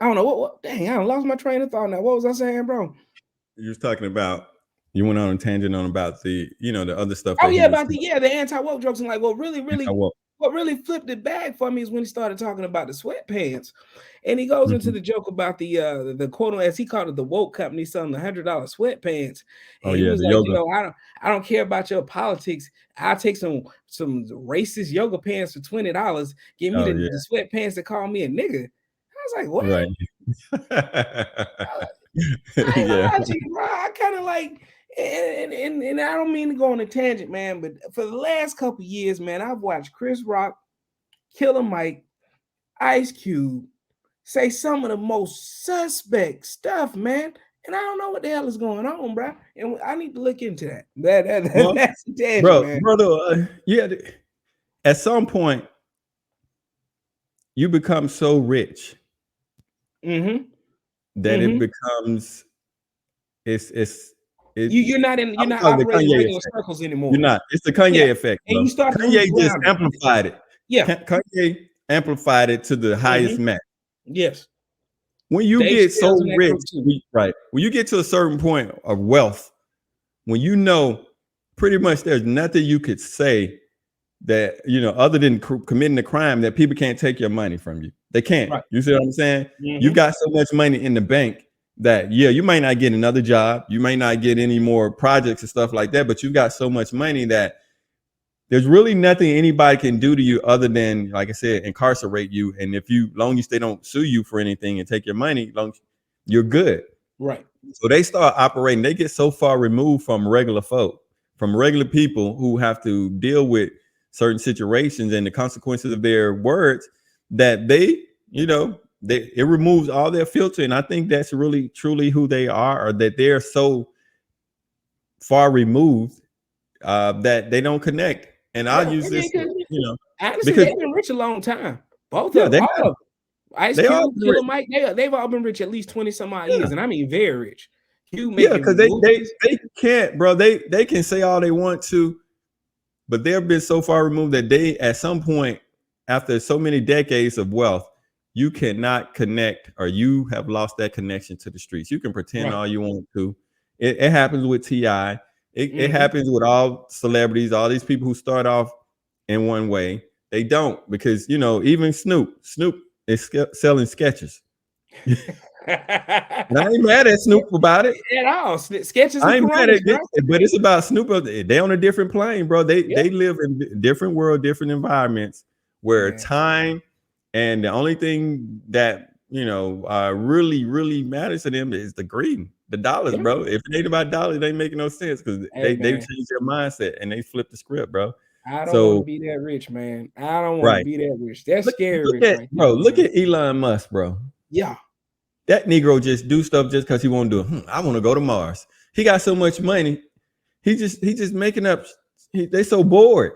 I don't know what dang, I lost my train of thought now. What was I saying, bro? You was talking about, you went on a tangent on about the, the other stuff. Oh yeah, about the anti-woke jokes. And like, what really flipped it back for me is when he started talking about the sweatpants. And he goes into the joke about the quote, as he called it, the woke company selling the $100 sweatpants. And he was like, I don't care about your politics. I'll take some racist yoga pants for $20. Give me the sweatpants that call me a nigga. I was like, what? Right. I kind of like, and I don't mean to go on a tangent, man, but for the last couple years, man, I've watched Chris Rock, Killer Mike, Ice Cube say some of the most suspect stuff, man. And I don't know what the hell is going on, bro. And I need to look into that. That's a tangent, man. Brother, at some point, you become so rich that it becomes you're not operating in regular circles anymore. You're not. It's the Kanye effect. Bro. And you start Kanye just amplified it. Yeah, Kanye amplified it to the highest max. Yes. When you get so rich, right? When you get to a certain point of wealth, when you know pretty much there's nothing you could say that other than committing a crime that people can't take your money from you. They can't. Right. You see what I'm saying? You got so much money in the bank that you might not get another job, you might not get any more projects and stuff like that, but you got so much money that there's really nothing anybody can do to you other than, like I said, incarcerate you. And long as they don't sue you for anything and take your money, you're good. Right. So they start operating. They get so far removed from regular folk, from regular people who have to deal with certain situations and the consequences of their words, that it removes all their filter. And I think that's really truly who they are, or that they're so far removed that they don't connect. And I'll use this, honestly, they've been rich a long time. Both of them, all of them. Ice Cube, Killer Mike, they've all been rich at least 20 some odd years, and I mean very rich. Because they can't, bro. They can say all they want to, but they've been so far removed that they, at some point, after so many decades of wealth, you cannot connect, or you have lost that connection to the streets. You can pretend all you want to. It happens with T.I. It happens with all celebrities, all these people who start off in one way. They don't, because, even Snoop is selling sketches. And I ain't mad at Snoop about it at all. Sketches. I ain't mad at it, but it's about Snoop. They on a different plane, bro. They live in different world, different environments where time and the only thing that really, really matters to them is the green, the dollars, bro. If it ain't about dollars, they ain't making no sense, because they changed their mindset and they flipped the script, bro. I don't want to be that rich, man. I don't want to be that rich. That's scary. Look at Elon Musk, bro. Yeah. That Negro just do stuff just because he want to do it. I want to go to Mars. He got so much money. He just making up. They so bored.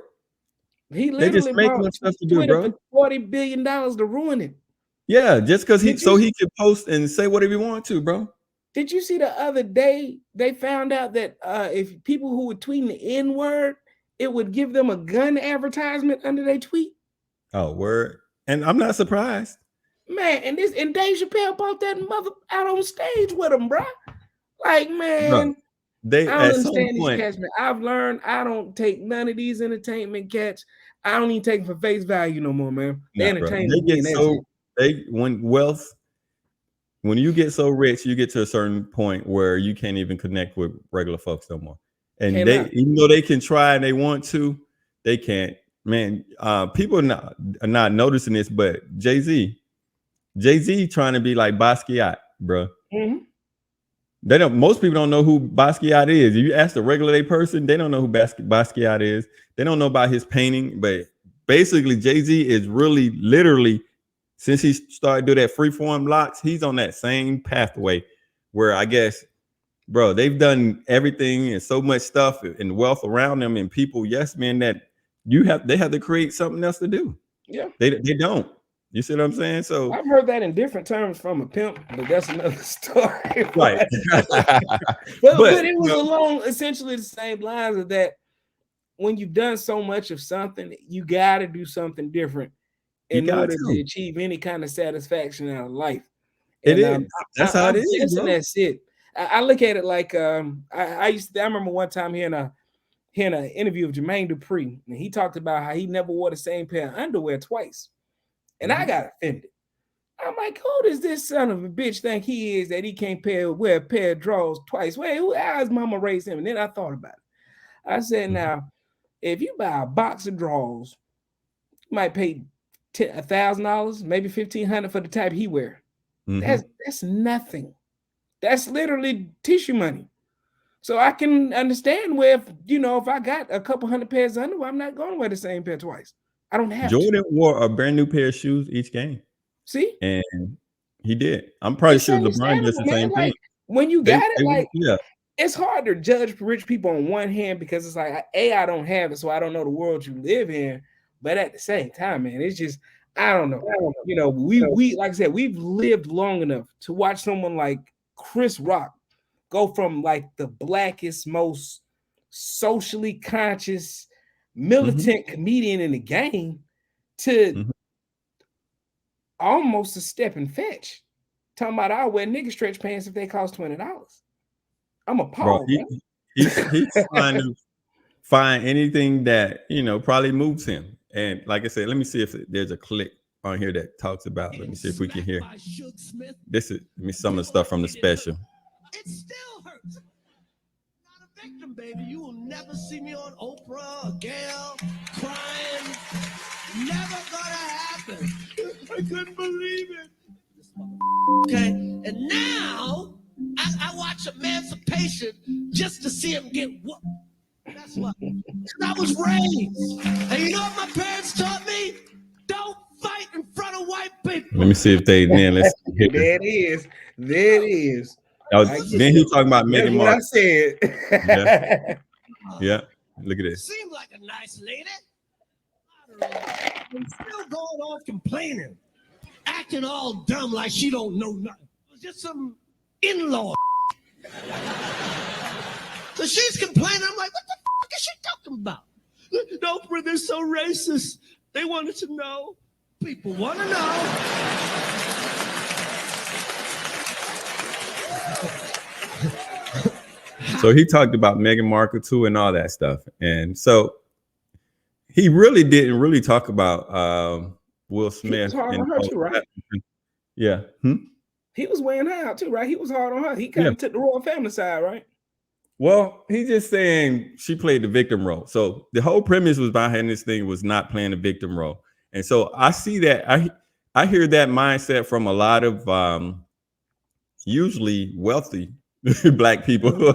He literally just making up stuff to do, bro. For $40 billion to ruin it. Yeah, just because he can post and say whatever he want to, bro. Did you see the other day they found out that if people who were tweeting the N-word, it would give them a gun advertisement under their tweet? Oh, word. And I'm not surprised. Man, and Dave Chappelle brought that mother out on stage with him, bro. Like, man, I don't understand these cats, man. I've learned I don't take none of these entertainment cats. I don't even take them for face value no more, man. When you get so rich, you get to a certain point where you can't even connect with regular folks no more. And even though they can try and they want to, they can't. Man, people are not noticing this, but Jay-Z trying to be like Basquiat, bro. Most people don't know who Basquiat is. If you ask the regular day person, they don't know who Basquiat is. They don't know about his painting. But basically, Jay-Z is really, literally, since he started doing that freeform locks, he's on that same pathway where I guess, bro, they've done everything and so much stuff and wealth around them and people, yes, man, that they have to create something else to do. Yeah, they don't. You see what I'm saying? So I've heard that in different terms from a pimp, but that's another story. Right. but it was along essentially the same lines of that. When you've done so much of something, you got to do something different in order to achieve any kind of satisfaction out of life. And, it is. That's how it is. Bro. That's it. I look at it like I remember one time hearing an interview of Jermaine Dupri, and he talked about how he never wore the same pair of underwear twice. And I got offended. I'm like, who does this son of a bitch think he is that he can't wear a pair of drawers twice? Wait, how his mama raised him? And then I thought about it. I said, now, if you buy a box of drawers, you might pay $1,000, maybe $1,500 for the type he wear. That's nothing. That's literally tissue money. So I can understand where, if I got a couple hundred pairs of underwear, I'm not going to wear the same pair twice. I don't have Jordan wore a brand new pair of shoes each game. See? And he did. I'm probably sure LeBron does the same thing. When you got it's hard to judge rich people on one hand because it's like, I don't have it, so I don't know the world you live in. But at the same time, man, it's just, I don't know. We like I said, we've lived long enough to watch someone like Chris Rock go from like the blackest, most socially conscious, militant comedian in the game to almost a step and fetch. Talking about I'll wear nigga stretch pants if they cost $20. I'm appalled. Bro, he's trying to find anything that probably moves him. And like I said, let me see if there's a clip on here that talks about. Let me see if we can hear. This is some of the stuff from the special. It still hurts. Not a victim, baby. You will never see me on Oprah or Gail crying. Never gonna happen. I couldn't believe it. Okay, and now I watch Emancipation just to see him get whooped. That's what I was raised. And you know what my parents taught me? Don't fight in front of white people. Let me see if they let's hit there it is. Then he talking about Megan Marcus. I said. Yeah. Look at this. Seems like a nice lady. I'm still going off complaining, acting all dumb like she don't know nothing. It was just some in-law. So she's complaining. I'm like, what the fuck is she talking about? Oprah, they're so racist. They wanted to know. People want to know. So he talked about Meghan Markle too and all that stuff. And so he really didn't really talk about Will Smith. He was hard on her too, right? Yeah. He was weighing her out too, right? He was hard on her. He kind of took the royal family side, right? Well, he's just saying she played the victim role. So the whole premise was behind this thing was not playing the victim role. And so I see that I hear that mindset from a lot of usually wealthy Black people who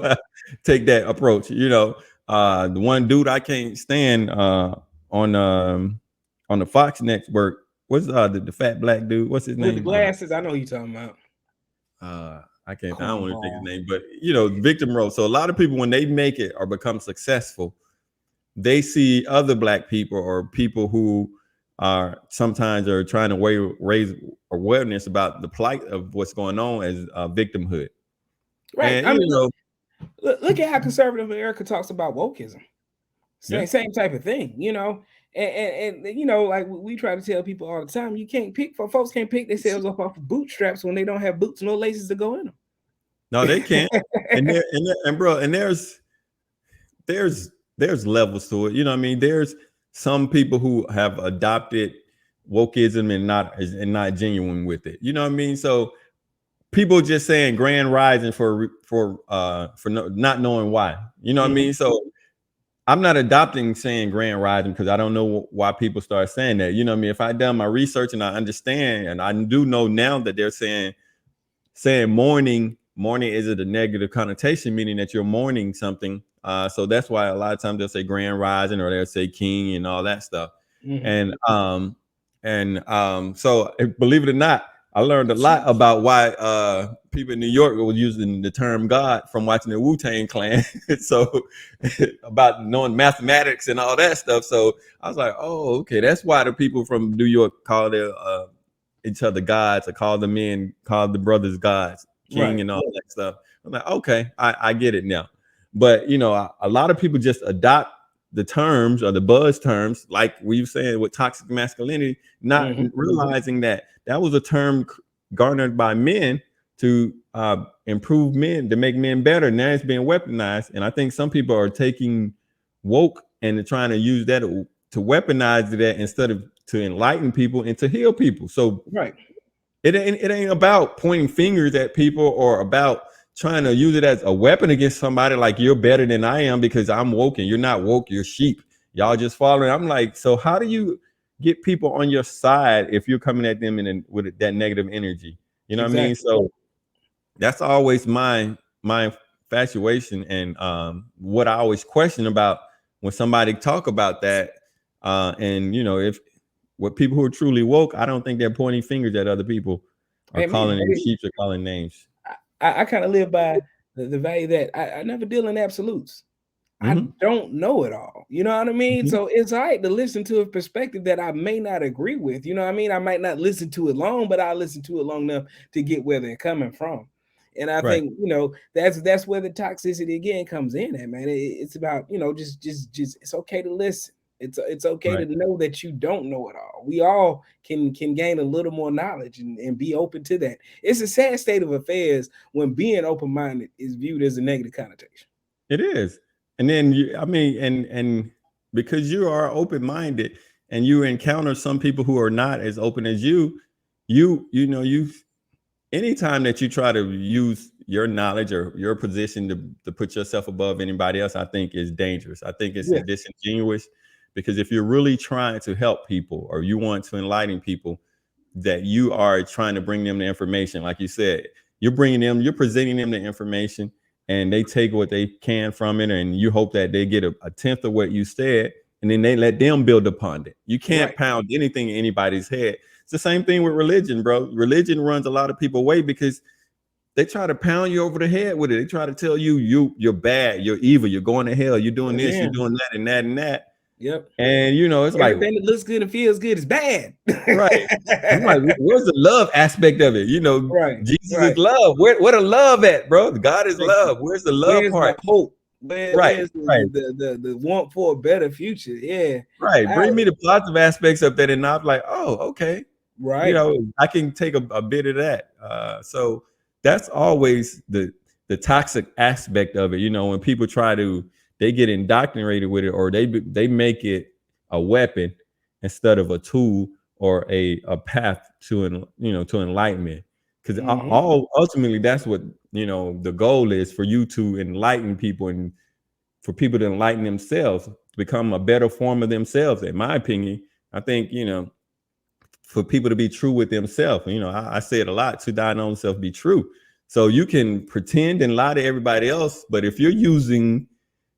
take that approach. The one dude I can't stand on the Fox Network. What's the fat Black dude? What's his name? With the glasses. I know who you're talking about. I don't want to think his name, but victim role. So a lot of people, when they make it or become successful, they see other Black people or people who are sometimes are trying to raise awareness about the plight of what's going on as victimhood. Right. And, look at how conservative America talks about wokeism. Same type of thing, And like we try to tell people all the time, folks can't pick themselves up off of bootstraps when they don't have boots, no laces to go in them. No, they can't. and there's levels to it. You know what I mean? There's some people who have adopted wokeism and not genuine with it. You know what I mean? So people just saying grand rising for not knowing why. You know what I mean? So I'm not adopting saying grand rising because I don't know why people start saying that. You know what I mean? If I done my research and I understand, and I do know now that they're saying mourning is a negative connotation, meaning that you're mourning something. So that's why a lot of times they'll say grand rising or they'll say king and all that stuff. So believe it or not, I learned a lot about why people in New York were using the term God from watching the Wu-Tang Clan. So about knowing mathematics and all that stuff. So I was like, oh, okay, that's why the people from New York call their each other gods, or call the men, call the brothers gods, king, and all that stuff. I'm like, okay, I get it now. But you know, a lot of people just adopt the terms or the buzz terms, like we were saying with toxic masculinity, not realizing that was a term garnered by men to improve men, to make men better. Now it's being weaponized, and I think some people are taking woke and trying to use that to weaponize that instead of to enlighten people and to heal people. So it ain't about pointing fingers at people or about trying to use it as a weapon against somebody, like you're better than I am because I'm woke and you're not woke, you're sheep. Y'all just following. I'm like, so how do you get people on your side if you're coming at them with that negative energy? You know what I mean? So that's always my infatuation, and what I always question about when somebody talk about that. And you know, if what people who are truly woke, I don't think they're pointing fingers at other people or calling them sheep or calling names. I kind of live by the value that I never deal in absolutes. I don't know it all. You know what I mean? So it's all right to listen to a perspective that I may not agree with. You know what I mean? I might not listen to it long, but I'll listen to it long enough to get where they're coming from. And I think, you know, that's where the toxicity again comes in at, man. It's about, you know, just it's okay to listen. It's okay to know that you don't know it all. We all can gain a little more knowledge and be open to that. It's a sad state of affairs when being open-minded is viewed as a negative connotation. It is. And then and because you are open-minded and you encounter some people who are not as open as you anytime that you try to use your knowledge or your position to put yourself above anybody else, I think is dangerous. I think it's disingenuous. Because if you're really trying to help people or you want to enlighten people, that you are trying to bring them the information, like you said, you're presenting them the information, and they take what they can from it, and you hope that they get a tenth of what you said, and then they let them build upon it. You can't pound anything in anybody's head. It's the same thing with religion, bro. Religion runs a lot of people away because they try to pound you over the head with it. They try to tell you're bad, you're evil, you're going to hell, you're doing this, you're doing that, and that, and that. Yep. And you know, it's everything that looks good and feels good is bad. Right. I'm like, where's the love aspect of it? You know, Jesus is love. Where the love at, bro? God is love. Where's the love part? The hope? Where's the want for a better future? Yeah. Right. Bring me the positive aspects of that, and I'm like, oh, okay. Right. You know, I can take a bit of that. So that's always the toxic aspect of it. You know, when people they get indoctrinated with it, or they make it a weapon instead of a tool or a path to enlightenment. Because ultimately that's what, you know, the goal is, for you to enlighten people and for people to enlighten themselves, to become a better form of themselves. In my opinion, I think, you know, for people to be true with themselves. You know, I say it a lot: to thine own self be true. So you can pretend and lie to everybody else, but if you're using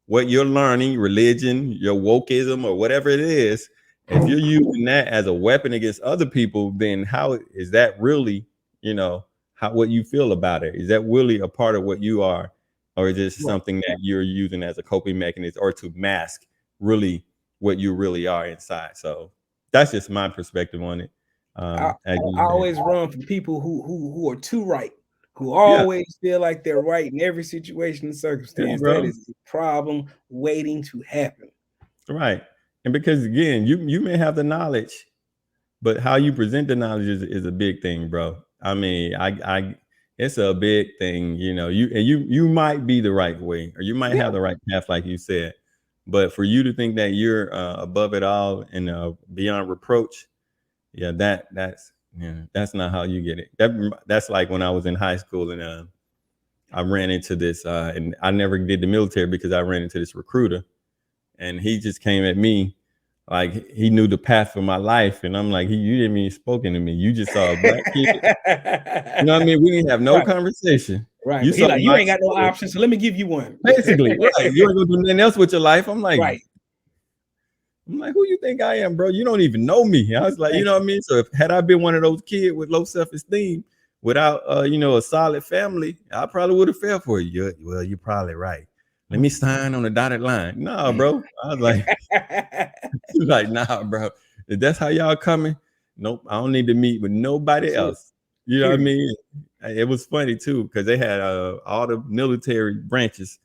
what you're learning, religion, your wokeism, or whatever it is, if you're using that as a weapon against other people, then how is that really, you know, what you feel about it? Is that really a part of what you are, or is it something that you're using as a coping mechanism or to mask really what you really are inside? So that's just my perspective on it. I always run from people who are too right, who always feel like they're right in every situation and circumstance. That is a problem waiting to happen. Right. And because again, you may have the knowledge, but how you present the knowledge is a big thing, bro. I mean, it's a big thing, you know. You might be the right way, or you might have the right path, like you said, but for you to think that you're above it all and beyond reproach, that's not how you get it. That's like when I was in high school and I ran into this and I never did the military because I ran into this recruiter, and he just came at me like he knew the path for my life, and I'm like, you didn't even spoken to me. You just saw a black kid. You know what I mean? We didn't have no conversation. Right. You ain't got no options, so let me give you one. Basically, right. You ain't gonna do nothing else with your life. I'm like, I'm like, who you think I am, bro? You don't even know me. I was like, you know what I mean? So if had I been one of those kids with low self-esteem without a solid family, I probably would have fell for you. Well, you're probably right. Let me sign on the dotted line. Nah, bro. I was like, nah, bro. If that's how y'all coming, nope. I don't need to meet with nobody else. You know what I mean? It was funny too, because they had all the military branches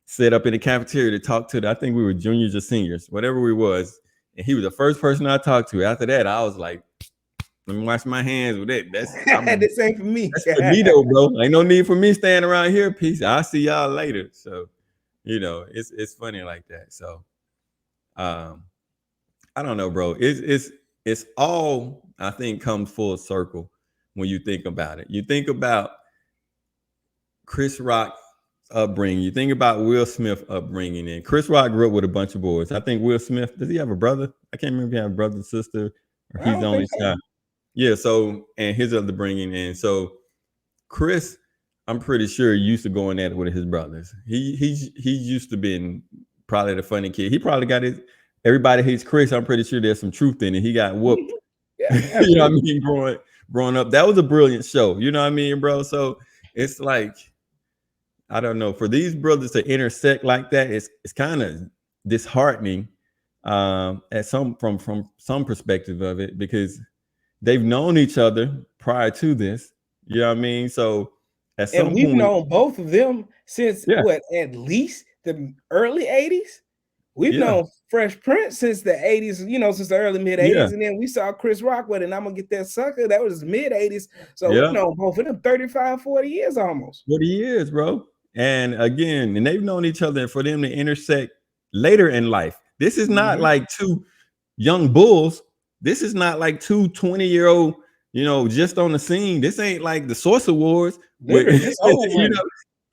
set up in the cafeteria to talk to I think we were juniors or seniors, whatever we was. And he was the first person I talked to. After that, I was like, let me wash my hands with it. This ain't for me. That's for me though, bro. Ain't no need for me staying around here. Peace. I'll see y'all later. So, it's funny like that. So, I don't know, bro. It's all, I think, comes full circle when you think about it. You think about Chris Rock upbringing. You think about Will Smith upbringing, and Chris Rock grew up with a bunch of boys. I think Will Smith, does he have a brother? I can't remember if he had a brother and sister, or he's the only child. Yeah. So, and his upbringing, and so Chris, I'm pretty sure used to going at it with his brothers. He used to being probably the funny kid. He probably got his. Everybody hates Chris. I'm pretty sure there's some truth in it. He got whooped. You know what I mean? Growing up, that was a brilliant show. You know what I mean, bro? So it's like, I don't know, for these brothers to intersect like that, it's kind of disheartening at from some perspective of it, because they've known each other prior to this. You know what I mean? So at some point, we've known both of them since at least the early 80s. We've known Fresh Prince since the 80s, since the early mid 80s, and then we saw Chris Rock with it, and I'm gonna get that sucker. That was mid 80s. So we've known both of them 35, 40 years almost. 40 years, bro. And again, and they've known each other, and for them to intersect later in life. This is not like two young bulls. This is not like two 20-year-old, just on the scene. This ain't like the Source Awards. This old money.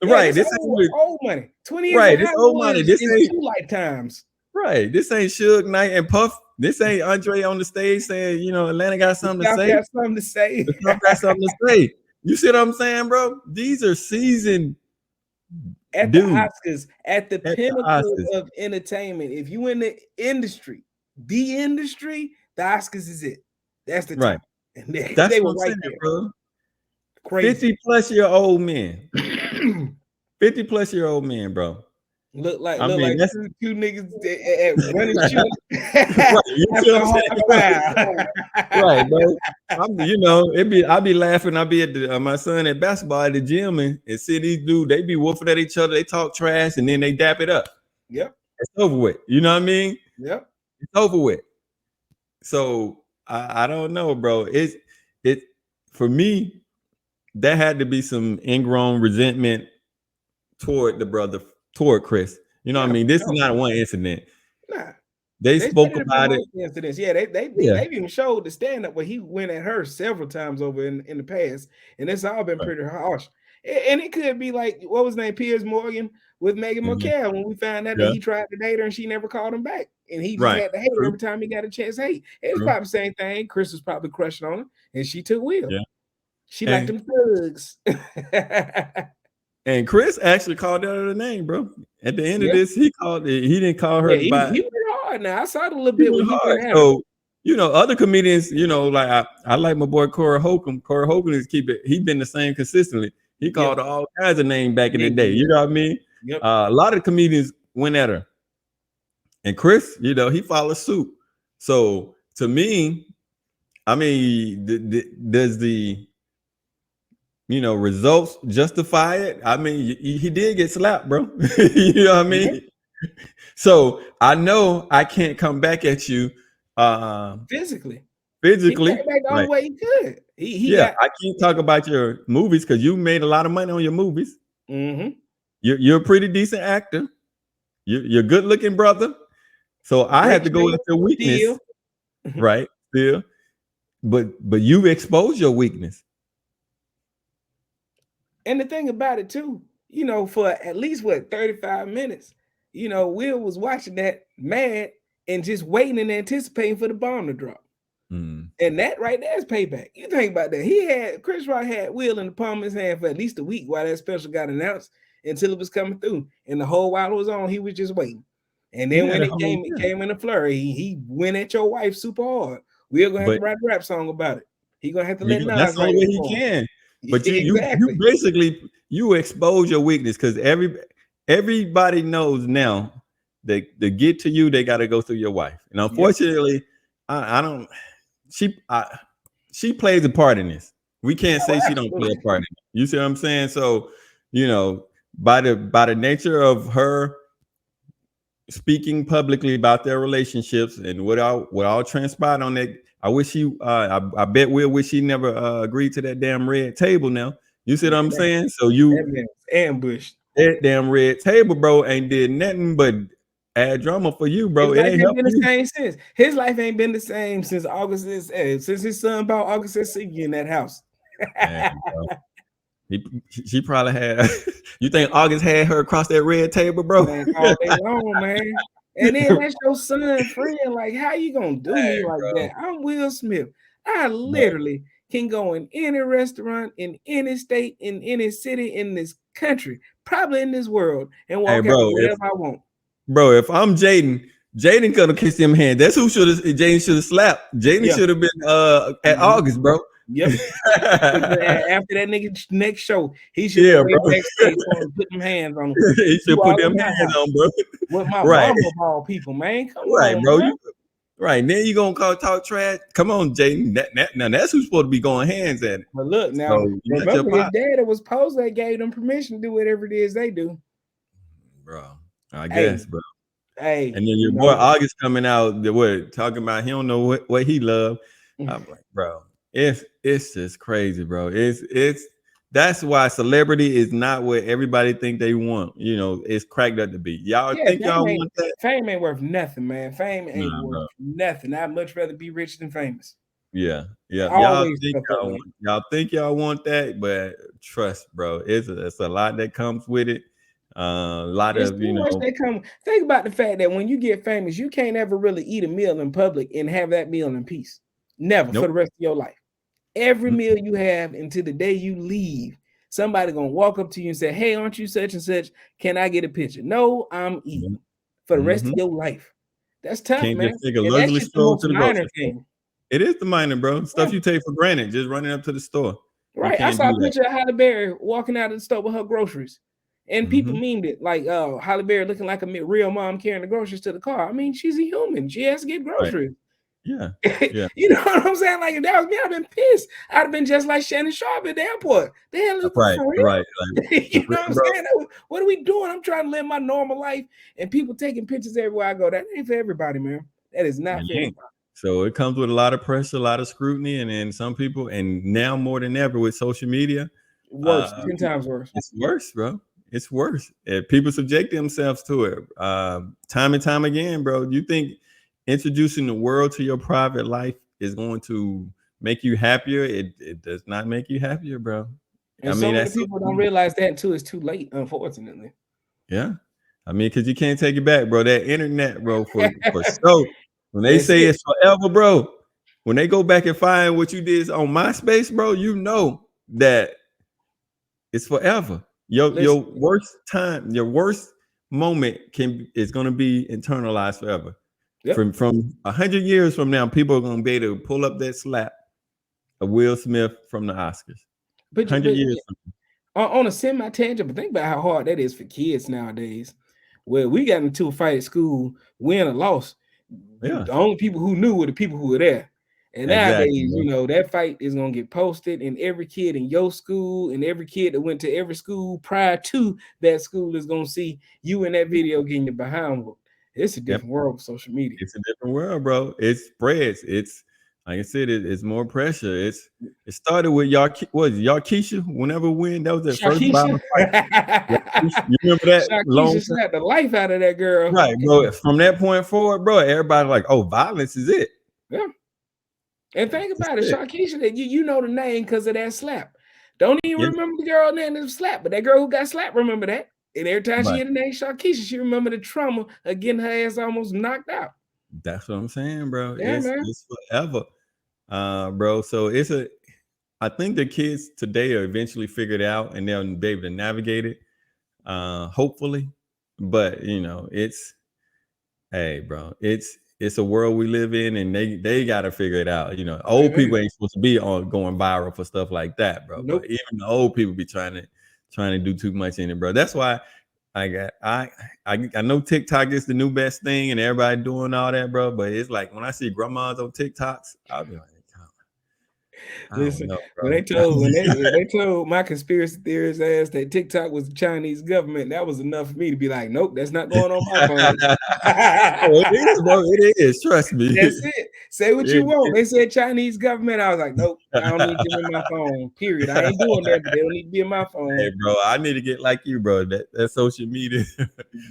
Right. This ain't old money. 20 years right. This old money. This ain't 2 lifetimes. Right. This ain't Suge Knight and Puff. This ain't Andre on the stage saying, Atlanta got something to say. Got something to say. Got something to say. You see what I'm saying, bro? These are seasoned at the Oscars, at the pinnacle of entertainment. If you in the industry, the Oscars is it. That's the right. And That's they what were I'm right saying, there, bro. Crazy. 50-plus-year-old men. 50-plus-year-old men, bro. Look like that's two niggas at running shoot. Right, you see what I'm saying? Right, bro. I be laughing. I be at my son at basketball at the gym and see these dudes. They be woofing at each other. They talk trash and then they dap it up. Yep, it's over with. You know what I mean? Yep, it's over with. So I don't know, bro. It for me, there had to be some ingrown resentment toward the brother. Toward Chris, you know what I mean? This is not one incident. Nah, they spoke about it. Incidents. Yeah, they've even showed the stand up where he went at her several times over in the past, and it's all been pretty harsh. And it could be like, what was his name, Piers Morgan with Meghan McCall, when we found out that he tried to date her and she never called him back, and he just had to hate her every time he got a chance. Hey, it was probably the same thing. Chris was probably crushing on her, and she took Will. Yeah, she liked them thugs. And Chris actually called out her name, bro. At the end of this, he didn't call her. He went hard. Now I saw it a little bit when he went out. So, other comedians, like I like my boy Corey Holcomb. Corey Holcomb he's been the same consistently. He called her all kinds of names back in the day. You know what I mean? Yep. A lot of comedians went at her. And Chris, he followed suit. So to me, I mean, does the results justify it? I mean, he did get slapped, bro. You know what I mean? So I know I can't come back at you physically. He came back the only way he could. I can't talk about your movies because you made a lot of money on your movies. Mm-hmm. You're a pretty decent actor. You're a good looking brother. So I had to go at your weakness. Right. Still. But you exposed your weakness. And the thing about it too, for at least 35 minutes, Will was watching that mad and just waiting and anticipating for the bomb to drop. Mm. And that right there is payback. You think about that. Chris Rock had Will in the palm of his hand for at least a week while that special got announced until it was coming through. And the whole while it was on, he was just waiting. And then when it came in a flurry, he went at your wife super hard. We're gonna have to write a rap song about it. He gonna have to let Nas. That's the only way he can. But you basically you expose your weakness, because everybody knows now that to get to you, they got to go through your wife. And unfortunately, I don't. She plays a part in this. We can't say she don't play a part in it. You see what I'm saying? So, by the nature of her speaking publicly about their relationships and what all transpired on that, I wish I bet Will wish he never agreed to that damn red table. Now, you see what I'm saying? So you ambushed that damn red table, bro, ain't did nothing but add drama for you, bro. It ain't been the same since. His life ain't been the same since since his son bought August Senior in that house. Man, she probably had. You think August had her across that red table, bro? Man, all day long, man. And then that's your son friend. Like, how you gonna do me like that? I'm Will Smith. I literally can go in any restaurant, in any state, in any city, in this country, probably in this world, and walk out wherever I want. Bro, if I'm Jaden could have kissed him hand. That's who Jaden should have slapped. Jaden should have been at August, bro. Yep. After that nigga next show, he should have backstage put them hands on him. He should put them hands on, bro. With my ball people, man. Come on, bro. Then you gonna talk trash? Come on, Jaden. Now that's who's supposed to be going hands at it. But look, now remember his dad was posed that gave them permission to do whatever it is they do. Bro, I guess, bro. Hey, and then your boy August coming out, talking about he don't know what he loved. I'm like, bro, it's just crazy, bro. It's that's why celebrity is not what everybody think they want. It's cracked up to be. Y'all think y'all want that? Fame ain't worth nothing, man. Fame ain't worth nothing. I'd much rather be rich than famous. Yeah. Y'all think y'all want that, but trust, bro, it's a lot that comes with it. A lot of think about the fact that when you get famous, you can't ever really eat a meal in public and have that meal in peace. Never. For the rest of your life. Every meal you have until the day you leave, somebody gonna walk up to you and say, "Hey, aren't you such and such? Can I get a picture?" No, I'm eating for the rest of your life. That's tough, man. Just take a leisurely stroll to the grocery store. It is the minor, bro. Stuff you take for granted, just running up to the store. Right. I saw a picture of Halle Berry walking out of the store with her groceries. And people memed it like, Halle Berry looking like a real mom carrying the groceries to the car. I mean, she's a human. She has to get groceries. Right. Yeah. You know what I'm saying? Like, if that was me, I'd have been pissed. I'd have been just like Shannon Sharp at the airport. The hell is for real? Right. Like, you know what I'm saying? What are we doing? I'm trying to live my normal life, and people taking pictures everywhere I go. That ain't for everybody, man. That is not for everybody. So it comes with a lot of pressure, a lot of scrutiny, and then some people, and now more than ever with social media, worse, 10 times worse. It's worse, bro. It's worse. People subject themselves to it time and time again, bro. You think introducing the world to your private life is going to make you happier? It does not make you happier, bro. And so many people don't realize that until it's too late, unfortunately. Yeah. I mean, because you can't take it back, bro. That internet, bro, for so when they say it's forever, bro, when they go back and find what you did on MySpace, bro, you know that it's forever. Your worst time, your worst moment is going to be internalized forever. Yep. From 100 years from now, people are going to be able to pull up that slap of Will Smith from the Oscars. But 100 years from now. On a semi-tangent, but think about how hard that is for kids nowadays. Where we got into a fight at school, win or loss. Yeah. The only people who knew were the people who were there. And nowadays, that fight is going to get posted, and every kid in your school and every kid that went to every school prior to that school is going to see you in that video getting your behind whooped. It's a different world with social media. It's a different world, bro. It spreads. It's like I said, it's more pressure. It started with y'all. What was y'all Keisha? Whenever win, that was that first battle fight. You remember that? Keisha slapped the life out of that girl. Right, bro. From that point forward, bro, everybody like, oh, violence is it. Yeah. And think about it, Sharkeisha, that you know the name because of that slap. Don't even remember the girl name that was slapped, but that girl who got slapped, remember that. And every time she hear the name Sharkeisha, she remember the trauma of getting her ass almost knocked out. That's what I'm saying, bro. Yeah, it's forever, bro. So I think the kids today are eventually figured out and they'll be able to navigate it, hopefully. But Hey, bro, it's a world we live in, and they got to figure it out. Old people ain't supposed to be on going viral for stuff like that, bro. Nope. But even the old people be trying to do too much in it, bro. That's why I know TikTok is the new best thing, and everybody doing all that, bro. But it's like when I see grandmas on TikToks, I'll be like, I don't Listen, know, when bro. they told my conspiracy theorist ass that TikTok was the Chinese government, that was enough for me to be like, nope, that's not going on my phone. Oh, it is, bro. It is. Trust me. That's it. Say what you It- want. They said Chinese government. I was like, nope, I don't need them in my phone. Period. I ain't doing that, but they don't need to be in my phone. Hey, bro, I need to get like you, bro. That social media.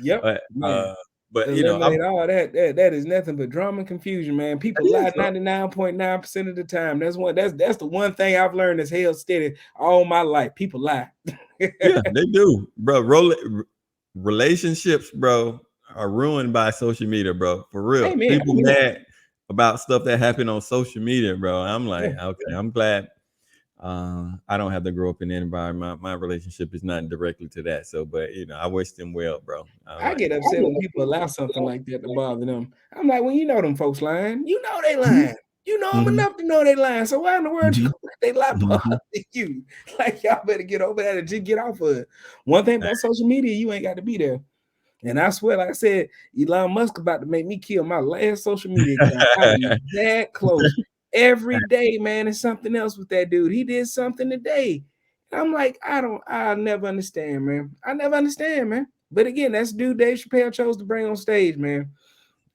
Yep, but man. but Eliminate all that. That is nothing but drama and confusion, man. People lie 99.9% of the time. That's the one thing I've learned as held steady all my life. People lie. yeah, they do, bro. Relationships, bro, are ruined by social media, bro. For real. Amen. People mad about stuff that happened on social media, bro. I'm like, Yeah. okay, I'm glad I don't have to grow up in that environment. My relationship is not directly to that. So, but I wish them well, bro. I get upset when people allow something like that to bother them. I'm like, well, you know them folks lying. You know they lying. You know them enough to know they lying. So why in the world you they lie bother you? Like y'all better get over that and just get off of it. One thing about social media, you ain't got to be there. And I swear, like I said, Elon Musk about to make me kill my last social media account. I'm that close. Every day, man, it's something else with that dude. He did something today. I'm like, I'll never understand, man. I never understand, man. But again, that's the dude Dave Chappelle chose to bring on stage, man.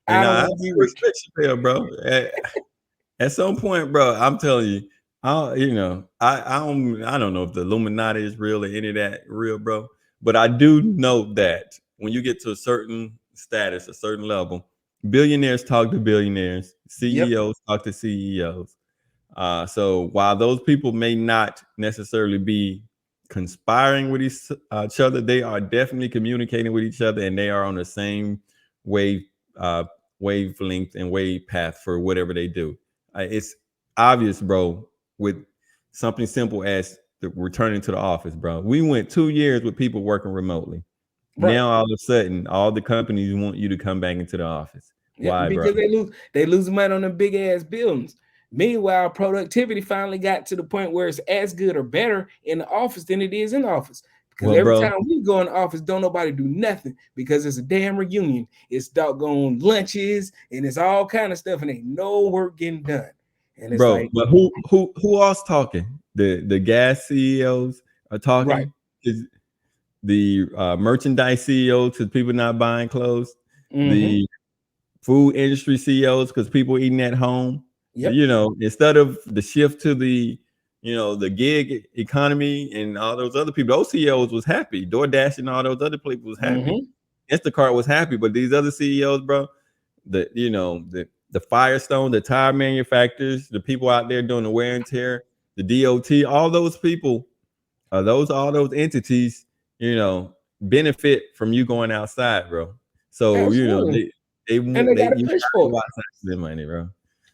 I don't want to be rich. Respect Chappelle, bro. At some point, bro, I'm telling you, I don't know if the Illuminati is real or any of that real, bro. But I do know that when you get to a certain status, a certain level, billionaires talk to billionaires, CEOs talk to CEOs. So while those people may not necessarily be conspiring with each other, they are definitely communicating with each other, and they are on the same wave wavelength and wave path for whatever they do. It's obvious, bro, with something simple as returning to the office, bro. We went 2 years with people working remotely. Right. Now all of a sudden, all the companies want you to come back into the office. Why, because bro? they lose money on the big ass buildings. Meanwhile, productivity finally got to the point where it's as good or better in the office than it is in the office. Because every time we go in the office, don't nobody do nothing because it's a damn reunion. It's doggone lunches and it's all kind of stuff, and ain't no work getting done. And it's like, but who else talking? The gas CEOs are talking. Right. Is the merchandise CEOs because people not buying clothes. The food industry CEOs because people eating at home. Instead of the shift to the the gig economy and all those other people, those CEOs was happy. DoorDash and all those other people was happy. Instacart was happy, but these other CEOs, bro, the Firestone, the tire manufacturers, the people out there doing the wear and tear, the DOT, all those people, all those entities, benefit from you going outside, bro. So absolutely. they got to push for it. Their money, bro.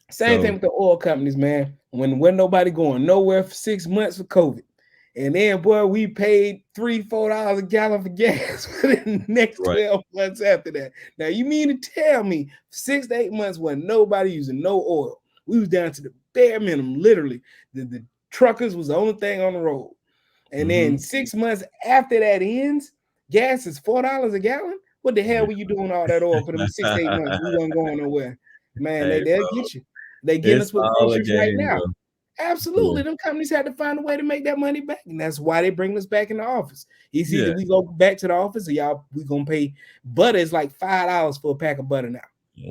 Same thing with the oil companies, man. When nobody going nowhere for 6 months for COVID, and then boy, we paid $3-4 a gallon for gas for the next 12 months after that. Now you mean to tell me 6 to 8 months when nobody using no oil? We was down to the bare minimum, literally. The truckers was the only thing on the road, and then 6 months after that ends, gas is $4 a gallon. What the hell were you doing all that oil for them 6 to 8 months? We weren't going nowhere, man. They'll get you. They getting us with groceries right now. Bro. Absolutely. Them companies had to find a way to make that money back. And that's why they bring us back in the office. It's either we go back to the office or we gonna pay butter is like $5 for a pack of butter now.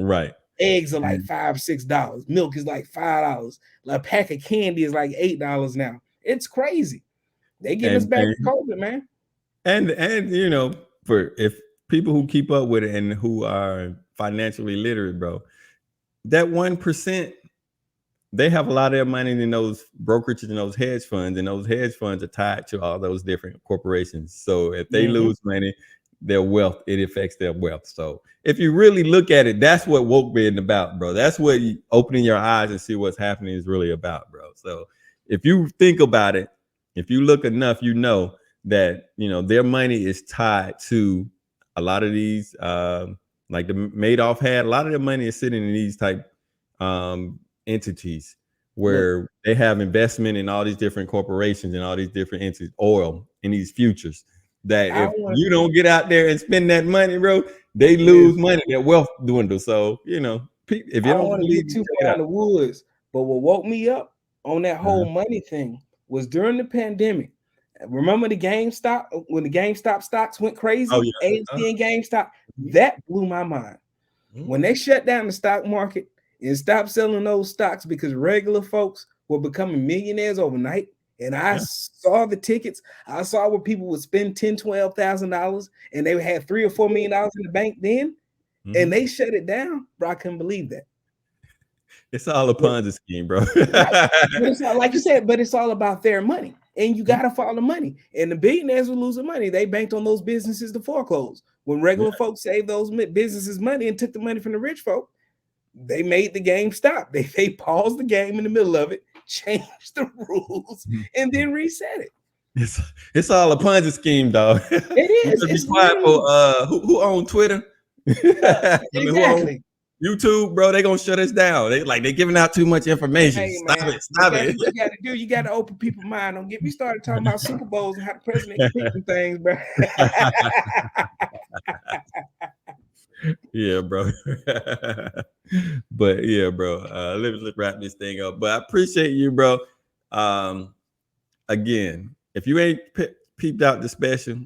Right. Eggs are like $5-6. Milk is like $5. A pack of candy is like $8 now. It's crazy. They getting us back to COVID, man. And for if people who keep up with it and who are financially literate, bro, that 1%, they have a lot of their money in those brokerages and those hedge funds, and those hedge funds are tied to all those different corporations. So if they lose money, their wealth, it affects their wealth. So if you really look at it, that's what woke being about, bro. That's what opening your eyes and see what's happening is really about, bro. So if you think about it, if you look enough, you know that their money is tied to a lot of these Like the Madoff had a lot of the money is sitting in these type entities where they have investment in all these different corporations and all these different entities, oil in these futures. That if you don't get out there and spend that money, bro, they lose money. Their wealth dwindles. So if you don't want to get too far in the woods, but what woke me up on that whole money thing was during the pandemic. Remember the GameStop when the GameStop stocks went crazy? Oh, yeah. AMC and GameStop. That blew my mind. When they shut down the stock market and stopped selling those stocks because regular folks were becoming millionaires overnight. And I saw the tickets. I saw where people would spend $10,000, $12,000 and they had $3 or $4 million in the bank then. And they shut it down. Bro, I couldn't believe that. It's all a Ponzi scheme, bro. But it's not, like you said, but it's all about their money. And you got to follow the money. And the billionaires were losing money. They banked on those businesses to foreclose. When regular folks saved those businesses money and took the money from the rich folk, they made the game stop. They paused the game in the middle of it, changed the rules, and then reset it. It's all a Ponzi scheme, dog. It is. Be quiet for who owns Twitter? Exactly. YouTube, bro, they gonna shut us down. They giving out too much information. Hey, Stop it. You got to open people's mind. Don't get me started talking about Super Bowls and how the president can pick some things, bro. Yeah, bro. But yeah, bro. Let's wrap this thing up. But I appreciate you, bro. Again, if you ain't peeped out the special,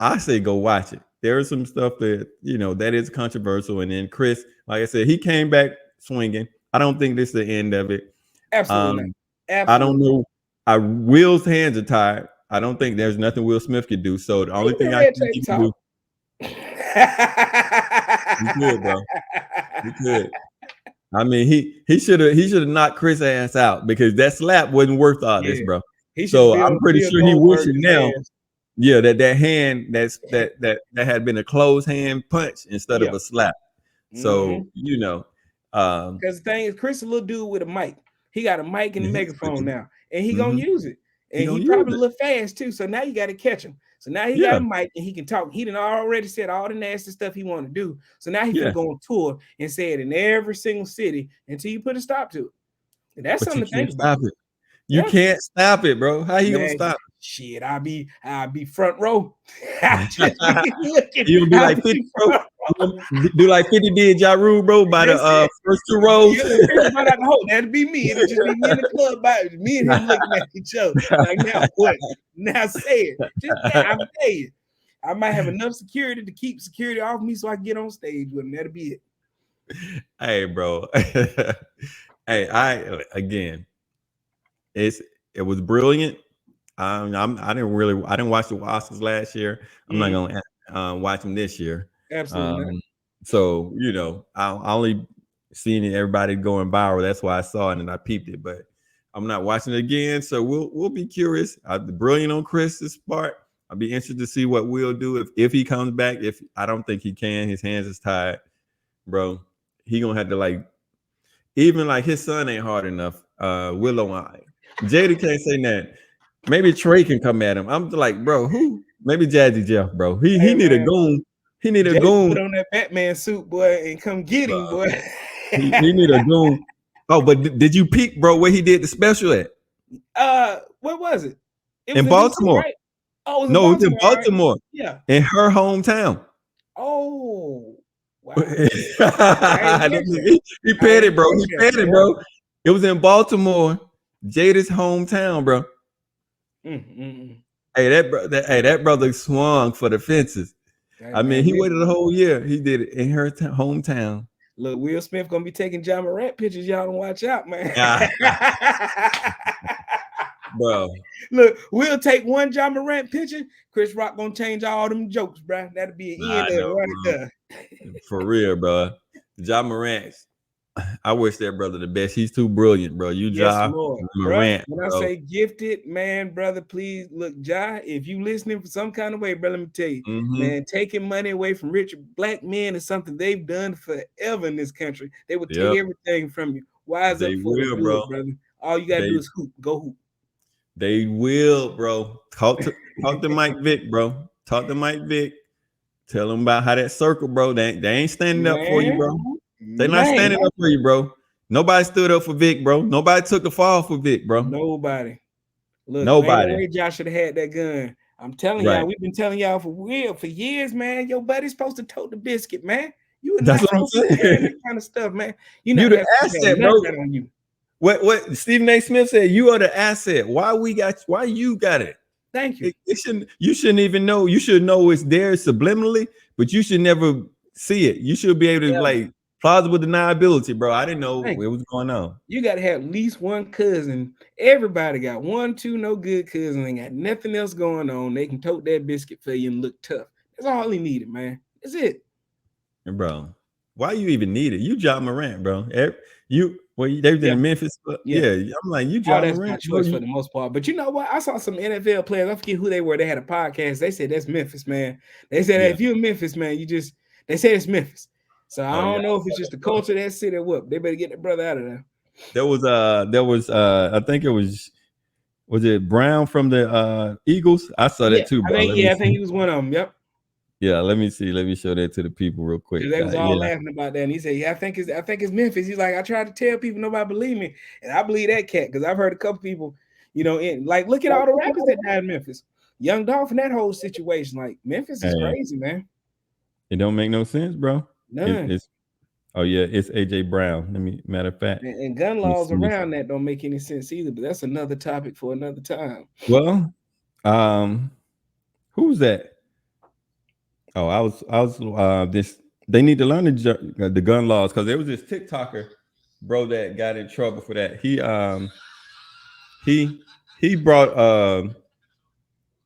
I say go watch it. There is some stuff that that is controversial. And then Chris, like I said, he came back swinging. I don't think this is the end of it. Absolutely. I don't know. Will's hands are tied. I don't think there's nothing Will Smith can do. So the only thing I think he can do. You could, bro. You could. I mean, he should have knocked Chris' ass out because that slap wasn't worth all this, bro. So I'm pretty sure he wishing now. Yeah, that hand that had been a closed hand punch instead of a slap. So because the thing is, Chris is a little dude with a mic. He got a mic and a megaphone now, and he gonna use it. And he probably a little fast too. So now you got to catch him. So now he got a mic and he can talk. He done already said all the nasty stuff he want to do. So now he can go on tour and say it in every single city until you put a stop to it. And that's something to think about. You can't stop it, bro. How you gonna stop it? Shit, I'll be front row. You'll be like 50, bro. Do like 50 did Ja Rule, bro, by the first two rows. That'd be me. It'd just be me in the club, me and him looking at each other. Like, now what? Now say it. I'm saying, I might have enough security to keep security off me so I can get on stage with him. That'll be it. Hey, bro. It was brilliant. I didn't watch the Oscars last year. I'm not gonna watch them this year. Absolutely. So I only seen everybody going viral. That's why I saw it and I peeped it, but I'm not watching it again. So we'll be curious. Brilliant on Chris's part. I'll be interested to see what Will do if he comes back. If I don't think he can, his hands is tied, bro. He gonna have to even his son ain't hard enough. Willow, Jada can't say that. Maybe Trey can come at him. I'm like, bro, who? Maybe Jazzy Jeff, bro. He need a goon. He need a goon. Put on that Batman suit, boy, and come get him, boy. he need a goon. Oh, but did you peek, bro, where he did the special at? Where was it? In Baltimore. DC, right? Oh, it was in Baltimore. Right? Yeah. In her hometown. Oh, wow. He petted, bro. He petted, bro. It was in Baltimore, Jada's hometown, bro. Hey, that brother swung for the fences. I mean, he waited a whole year. He did it in her hometown. Look, Will Smith gonna be taking John Morant pictures. Y'all don't watch out, man. Bro, look, we'll take one John Morant picture. Chris Rock gonna change all them jokes, bro. That'll be an end of it right there. For real, bro. John Morant. I wish that brother the best. He's too brilliant, bro. Morant. When I say gifted, man, brother, please look, Ja. If you listening for some kind of way, bro, let me tell you, man, taking money away from rich black men is something they've done forever in this country. They will take everything from you. Wise up for it, bro. Brother. All you gotta do is hoop. Go hoop. They will, bro. Talk to Mike Vick, bro. Talk to Mike Vick. Tell them about how that circle, bro. They ain't standing up for you, bro. They not standing up for you, bro. Nobody stood up for Vic, bro. Nobody took the fall for Vic, bro. Nobody. Look, nobody. Ain't no way Josh should have had that gun. I'm telling y'all, we've been telling y'all for years, man. Your buddy's supposed to tote the biscuit, man. You are not supposed to be carrying that kind of stuff, man. You the asset, bro. On you. What Stephen A. Smith said, you are the asset. Why you got it? Thank you. You shouldn't even know. You should know it's there subliminally, but you should never see it. You should be able to like plausible deniability, bro. I didn't know what was going on. You got to have at least one cousin. Everybody got 1, 2 no good cousins. Ain't got nothing else going on. They can tote that biscuit for you and look tough. That's all he needed, man. That's it. Bro, why you even need it? You Ja Morant, bro. They was in Memphis. Yeah, I'm like, you Ja Morant. That's my choice for the most part. But you know what? I saw some NFL players. I forget who they were. They had a podcast. They said that's Memphis, man. They said if you're in Memphis, man, they say it's Memphis. So I don't know if it's just the culture of that city or what. They better get that brother out of there. There was I think it was it Brown from the Eagles? I saw that too, bro. I think he was one of them. Yep. Yeah, let me see. Let me show that to the people real quick. They was all laughing about that, and he said, "Yeah, I think it's Memphis." He's like, "I tried to tell people, nobody believe me, and I believe that cat because I've heard a couple people, look at all the rappers that died in Memphis, Young Dolph, and that whole situation. Like Memphis is crazy, man. It don't make no sense, bro. None. It's AJ Brown. Matter of fact, and gun laws around that don't make any sense either. But that's another topic for another time. Well, who's that? Oh, I was they need to learn the gun laws because there was this TikToker, bro, that got in trouble for that. He brought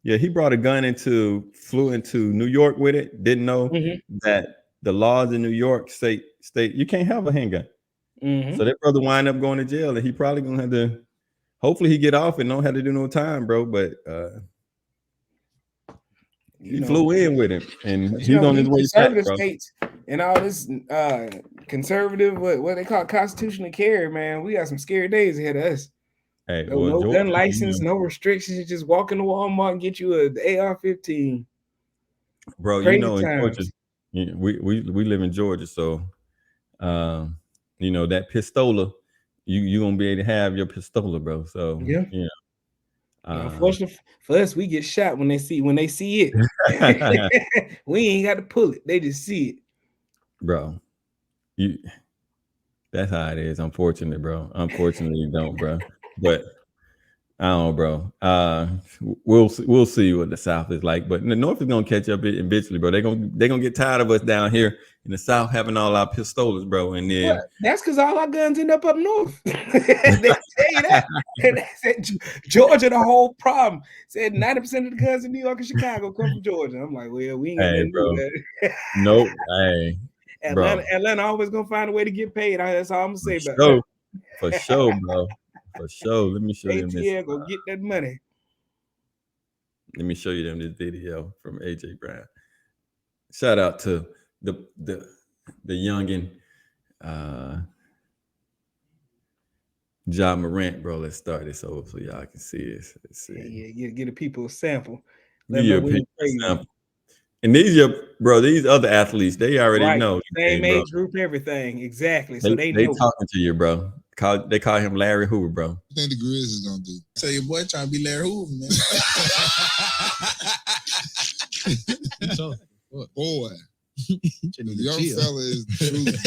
he brought a gun flew into New York with it. Didn't know that the laws in New York state you can't have a handgun. So that brother wind up going to jail, and he probably gonna have to. Hopefully, he get off and don't have to do no time, bro. But he flew in with him, and he's on his way back, bro. States and all this conservative, what they call constitutional carry, man. We got some scary days ahead of us. Hey, no gun license, no restrictions. You just walk into Walmart and get you an AR-15. Bro, Crazy in times. Georgia, we live in Georgia, so that pistola, you gonna be able to have your pistola, bro. So unfortunately for us, we get shot when they see it. We ain't got to pull it; they just see it, bro. That's how it is. Unfortunately, bro. Unfortunately, you don't, bro. But I don't know, bro. We'll see what the South is like, but the North is gonna catch up eventually, bro. They're gonna get tired of us down here in the South having all our pistolas, bro. And then that's because all our guns end up north. They tell you that. They said Georgia, the whole problem. Said 90% of the guns in New York and Chicago come from Georgia. I'm like, well, we ain't got nothing to do that. Nope. Hey, Atlanta always gonna find a way to get paid. That's all I'm gonna say about that. For sure, bro. For sure. Let me show you this. Go get that money. Let me show you them this video from AJ Brown. Shout out to the youngin, Ja Morant, bro. Let's start this over so y'all can see this. Let's see. Yeah. Get the people a sample. And these other athletes, they already know. Same age group, everything. Exactly. So they know. Talking to you, bro. They call him Larry Hoover, bro. What do you think the Grizz is gonna do? Tell your boy trying to be Larry Hoover, man. Boy. The young fella is the truth,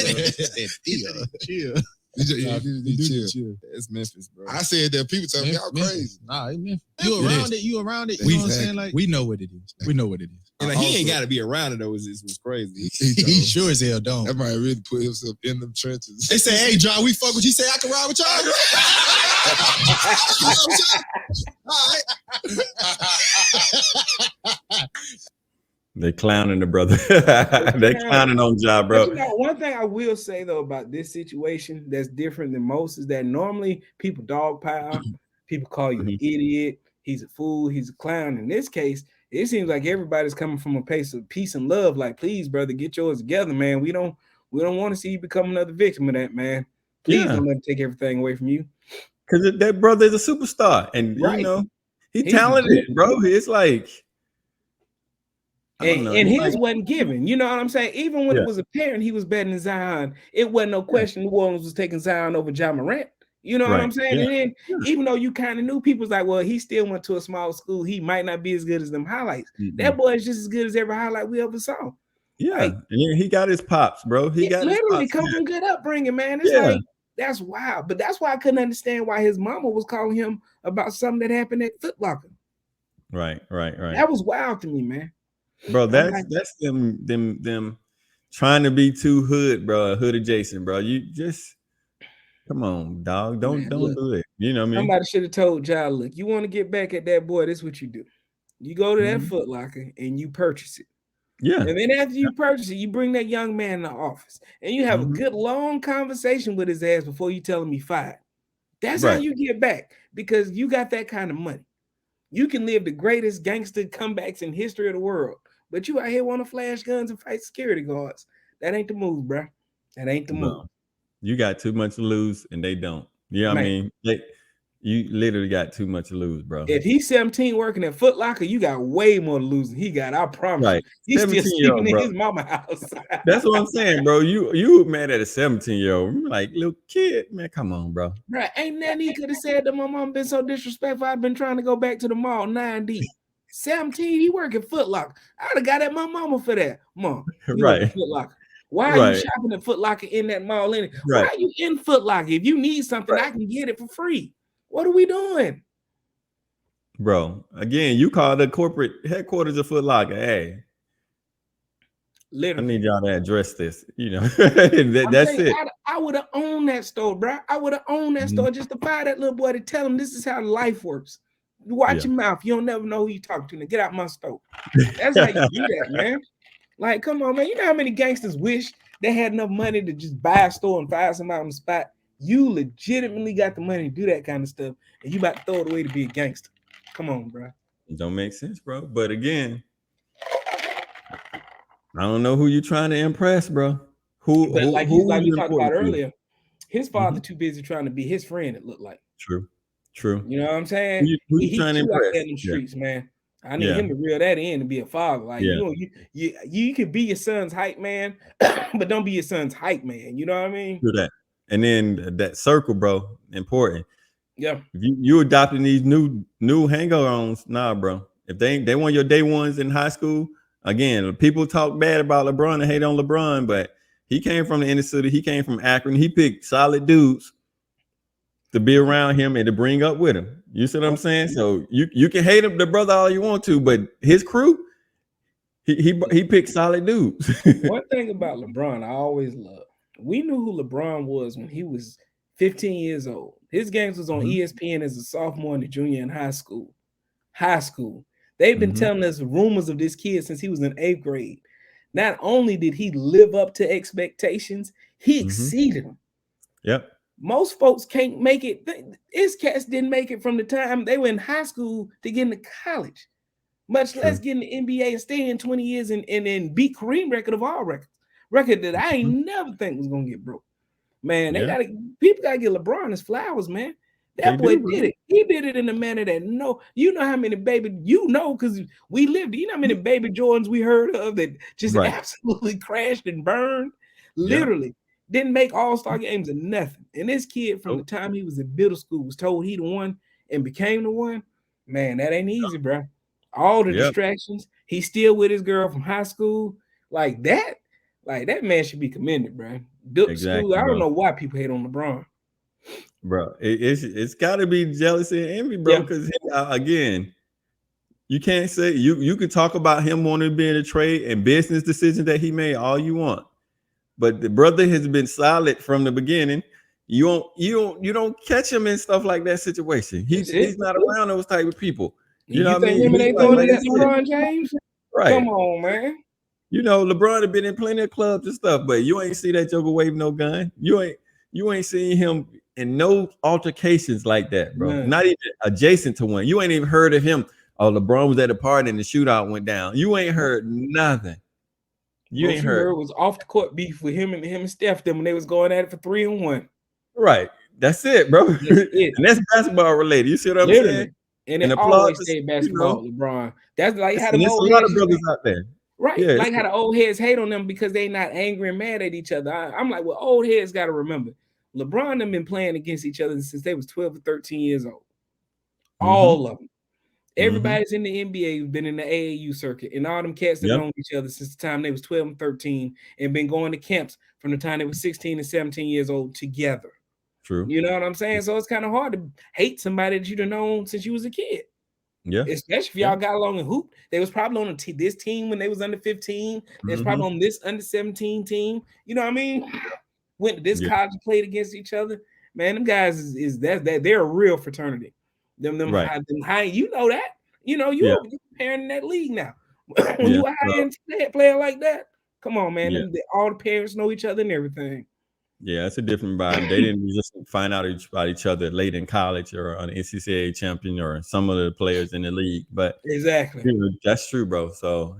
chill. Chill. It's Memphis, bro. I said that people tell me y'all crazy. Nah, it's Memphis. You around it. You know what I'm saying? Like, we know what it is. We know what it is. And like, he ain't got to be around it though. It was crazy. He sure as hell don't. That might really put himself in them trenches. They say, "Hey, John, we fuck with you." Say, "I can ride with y'all." All right. They clowning the brother. They clowning on Ja, bro. One thing I will say though about this situation that's different than most is that normally people dogpile, people call you an idiot, he's a fool, he's a clown. In this case, it seems like everybody's coming from a place of peace and love. Like, please, brother, get yours together, man. We don't want to see you become another victim of that, man. Please don't let him take everything away from you. Because that brother is a superstar, and he's talented, bro. It's like And his wasn't given. You know what I'm saying? Even when it was apparent he was better than Zion, it wasn't no question New Orleans was taking Zion over John Morant. You know what I'm saying? And then even though you kind of knew, people was like, well, he still went to a small school. He might not be as good as them highlights. That boy is just as good as every highlight we ever saw. Yeah, like, he got his pops, bro. He got literally his pops, come from good upbringing, man. It's like, that's wild. But that's why I couldn't understand why his mama was calling him about something that happened at Foot Locker. Right. That was wild to me, man. Bro, that's them trying to be too hood, bro. Hood adjacent, bro. You just come on, dog. Don't do it. You know what I mean? Somebody should have told y'all, look, you want to get back at that boy, this is what you do. You go to that Foot Locker and you purchase it. Yeah. And then after you purchase it, you bring that young man in the office and you have a good long conversation with his ass before you tell him he fired. That's how you get back, because you got that kind of money. You can live the greatest gangster comebacks in history of the world, but you out here want to flash guns and fight security guards. That ain't the move, bro. That ain't the move. You got too much to lose, and they don't. You know what I mean? You literally got too much to lose, bro. If he's 17 working at Foot Locker, you got way more to lose than he got. I promise you. He's still sleeping in his mama house. That's what I'm saying, bro. You mad at a 17-year-old. I'm like, little kid, man, come on, bro. Right. Ain't nothing he could have said to my mom been so disrespectful. I've been trying to go back to the mall 9 deep. 17, he work at Foot Locker. I'd have got at my mama for that. Mom, you work at Foot Locker. Why are you shopping at Foot Locker in that mall? Why are you in Foot Locker? If you need something, I can get it for free. What are we doing? Bro, again, you call the corporate headquarters of Foot Locker. Hey, literally, I need y'all to address this. You know, that's it. I would have owned that store, bro. I would have owned that store just to fire that little boy to tell him this is how life works. You watch your mouth. You don't never know who you talk to. Now get out my store. That's how you do that, man. Like, come on, man. You know how many gangsters wish they had enough money to just buy a store and fire somebody on the spot? You legitimately got the money to do that kind of stuff, and you about to throw it away to be a gangster. Come on, bro. It don't make sense, bro. But again, I don't know who you're trying to impress, bro. Like we talked about earlier, his father too busy trying to be his friend. It looked like true. You know what I'm saying? Who you trying to impress? In the streets, man. I need him to reel that in to be a father. Like you could be your son's hype man, but don't be your son's hype man. You know what I mean? Do that. And then that circle, bro, important. Yeah. If you adopting these new hang-ons, nah, bro. If they want your day ones in high school, again, people talk bad about LeBron and hate on LeBron, but he came from the inner city. He came from Akron. He picked solid dudes to be around him and to bring up with him. You see what I'm saying? So you can hate him, the brother, all you want to, but his crew, he picked solid dudes. One thing about LeBron, I always love. We knew who LeBron was when he was 15 years old. His games was on ESPN as a sophomore and a junior in high school. They've been telling us rumors of this kid since he was in 8th grade. Not only did he live up to expectations, he exceeded them. Yep. Most folks can't make it. His cats didn't make it from the time they were in high school to get into college, much less get in the NBA and stay in 20 years and beat Kareem record of all records. Record that I ain't never think was gonna get broke. Man, people gotta get LeBron his flowers, man. That boy did it. He did it in a manner that you know how many because we lived. You know how many baby Jordans we heard of that just absolutely crashed and burned. Literally didn't make all-star games or nothing. And this kid from the time he was in middle school was told he the one and became the one. Man, that ain't easy, bro. All the distractions. He's still with his girl from high school. Like that man should be commended, bro. School, I don't know why people hate on LeBron. Bro, it's got to be jealousy and envy, bro. Because again, you can't say you can talk about him wanting to be in a trade and business decisions that he made all you want, but the brother has been solid from the beginning. You don't catch him in stuff like that situation. He's not around those type of people. You know what I mean? Him and they going against LeBron James? Right? Come on, man. You know, LeBron had been in plenty of clubs and stuff, but you ain't see that joker wave no gun. You ain't seen him in no altercations like that, bro. Not even adjacent to one. You ain't even heard of him. Oh, LeBron was at a party and the shootout went down. You ain't heard nothing. You ain't heard. It was off the court beef with him and Steph them when they was going at it for 3-1. Right. That's it, bro. That's it. And that's basketball related. You see what I'm saying? And it always stayed basketball, LeBron. That's like how the a lot of brothers out there. Right, Yeah, like how the old heads hate on them because they not angry and mad at each other. I'm like, well, old heads got to remember, LeBron them been playing against each other since they was 12 or 13 years old. All of them. Everybody's in the NBA been in the AAU circuit, and all them cats that known each other since the time they was 12 and 13 and been going to camps from the time they was 16 and 17 years old together. True. You know what I'm saying? So it's kind of hard to hate somebody that you've known since you was a kid. Yeah. Especially if y'all got along and hoop. They was probably on this team when they was under 15. They was probably on this under 17 team. You know what I mean? Went to this college and played against each other. Man, them guys is that they're a real fraternity. Them high, you know that. You know, you're parent in that league now. When you a high-end player like that, come on, man. All the parents know each other and everything. Yeah, it's a different vibe. They didn't just find out about each other late in college or an NCAA champion or some of the players in the league. But exactly, that's true, bro. So